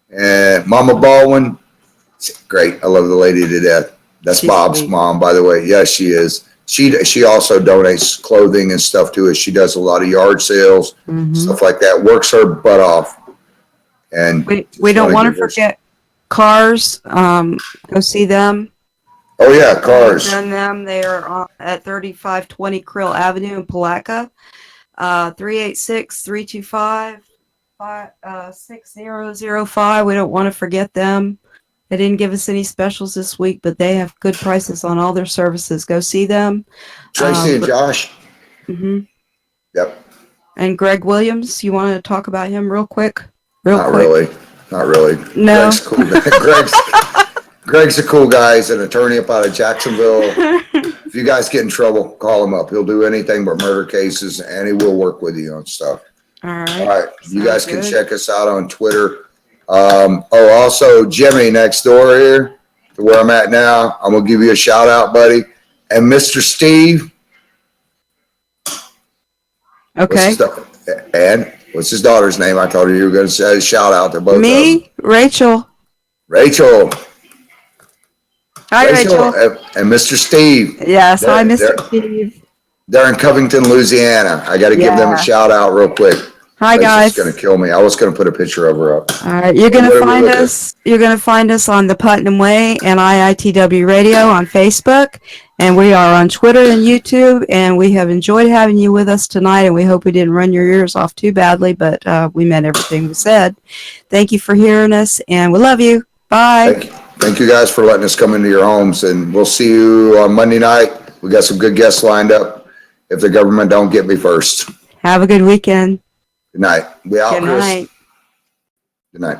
And Mama Baldwin, great. I love the lady to death. She's Bob's sweet. Mom, by the way. Yes, she is. She also donates clothing and stuff to us. She does a lot of yard sales, stuff like that. Works her butt off. And we don't want to forget Cars. Go see them. Oh yeah, Cars. And them. They are at 3520 Krill Avenue in Palatka. 386-325-6005. We don't want to forget them. They didn't give us any specials this week, but they have good prices on all their services. Go see them. Tracy and Josh. Mm-hmm. Yep. And Greg Williams, you want to talk about him real quick? Not really. No. Greg's cool. Greg's a cool guy. He's an attorney up out of Jacksonville. If you guys get in trouble, call him up. He'll do anything but murder cases, and he will work with you on stuff. All right. All right. You guys can check us out on Twitter. Also Jimmy next door here to where I'm at now. I'm gonna give you a shout out, buddy. And Mr. Steve. Okay. What's his daughter's name? I told you were gonna say a shout out to both of them. Me, Rachel. Hi, Rachel. And Mr. Steve. Yes, hi, Mr. Steve. They're in Covington, Louisiana. I got to give them a shout out real quick. Hi, guys. It's going to kill me. I was going to put a picture of her up. All right, you're going to find us. You're going to find us on the Putnam Way and IITW Radio on Facebook, And we are on Twitter and YouTube, and we have enjoyed having you with us tonight, and we hope we didn't run your ears off too badly, but we meant everything we said. Thank you for hearing us, and we love you. Bye. Thank you guys for letting us come into your homes, and we'll see you on Monday night. We got some good guests lined up if the government don't get me first. Have a good weekend. Good night. We out, Good Chris. night. Good night.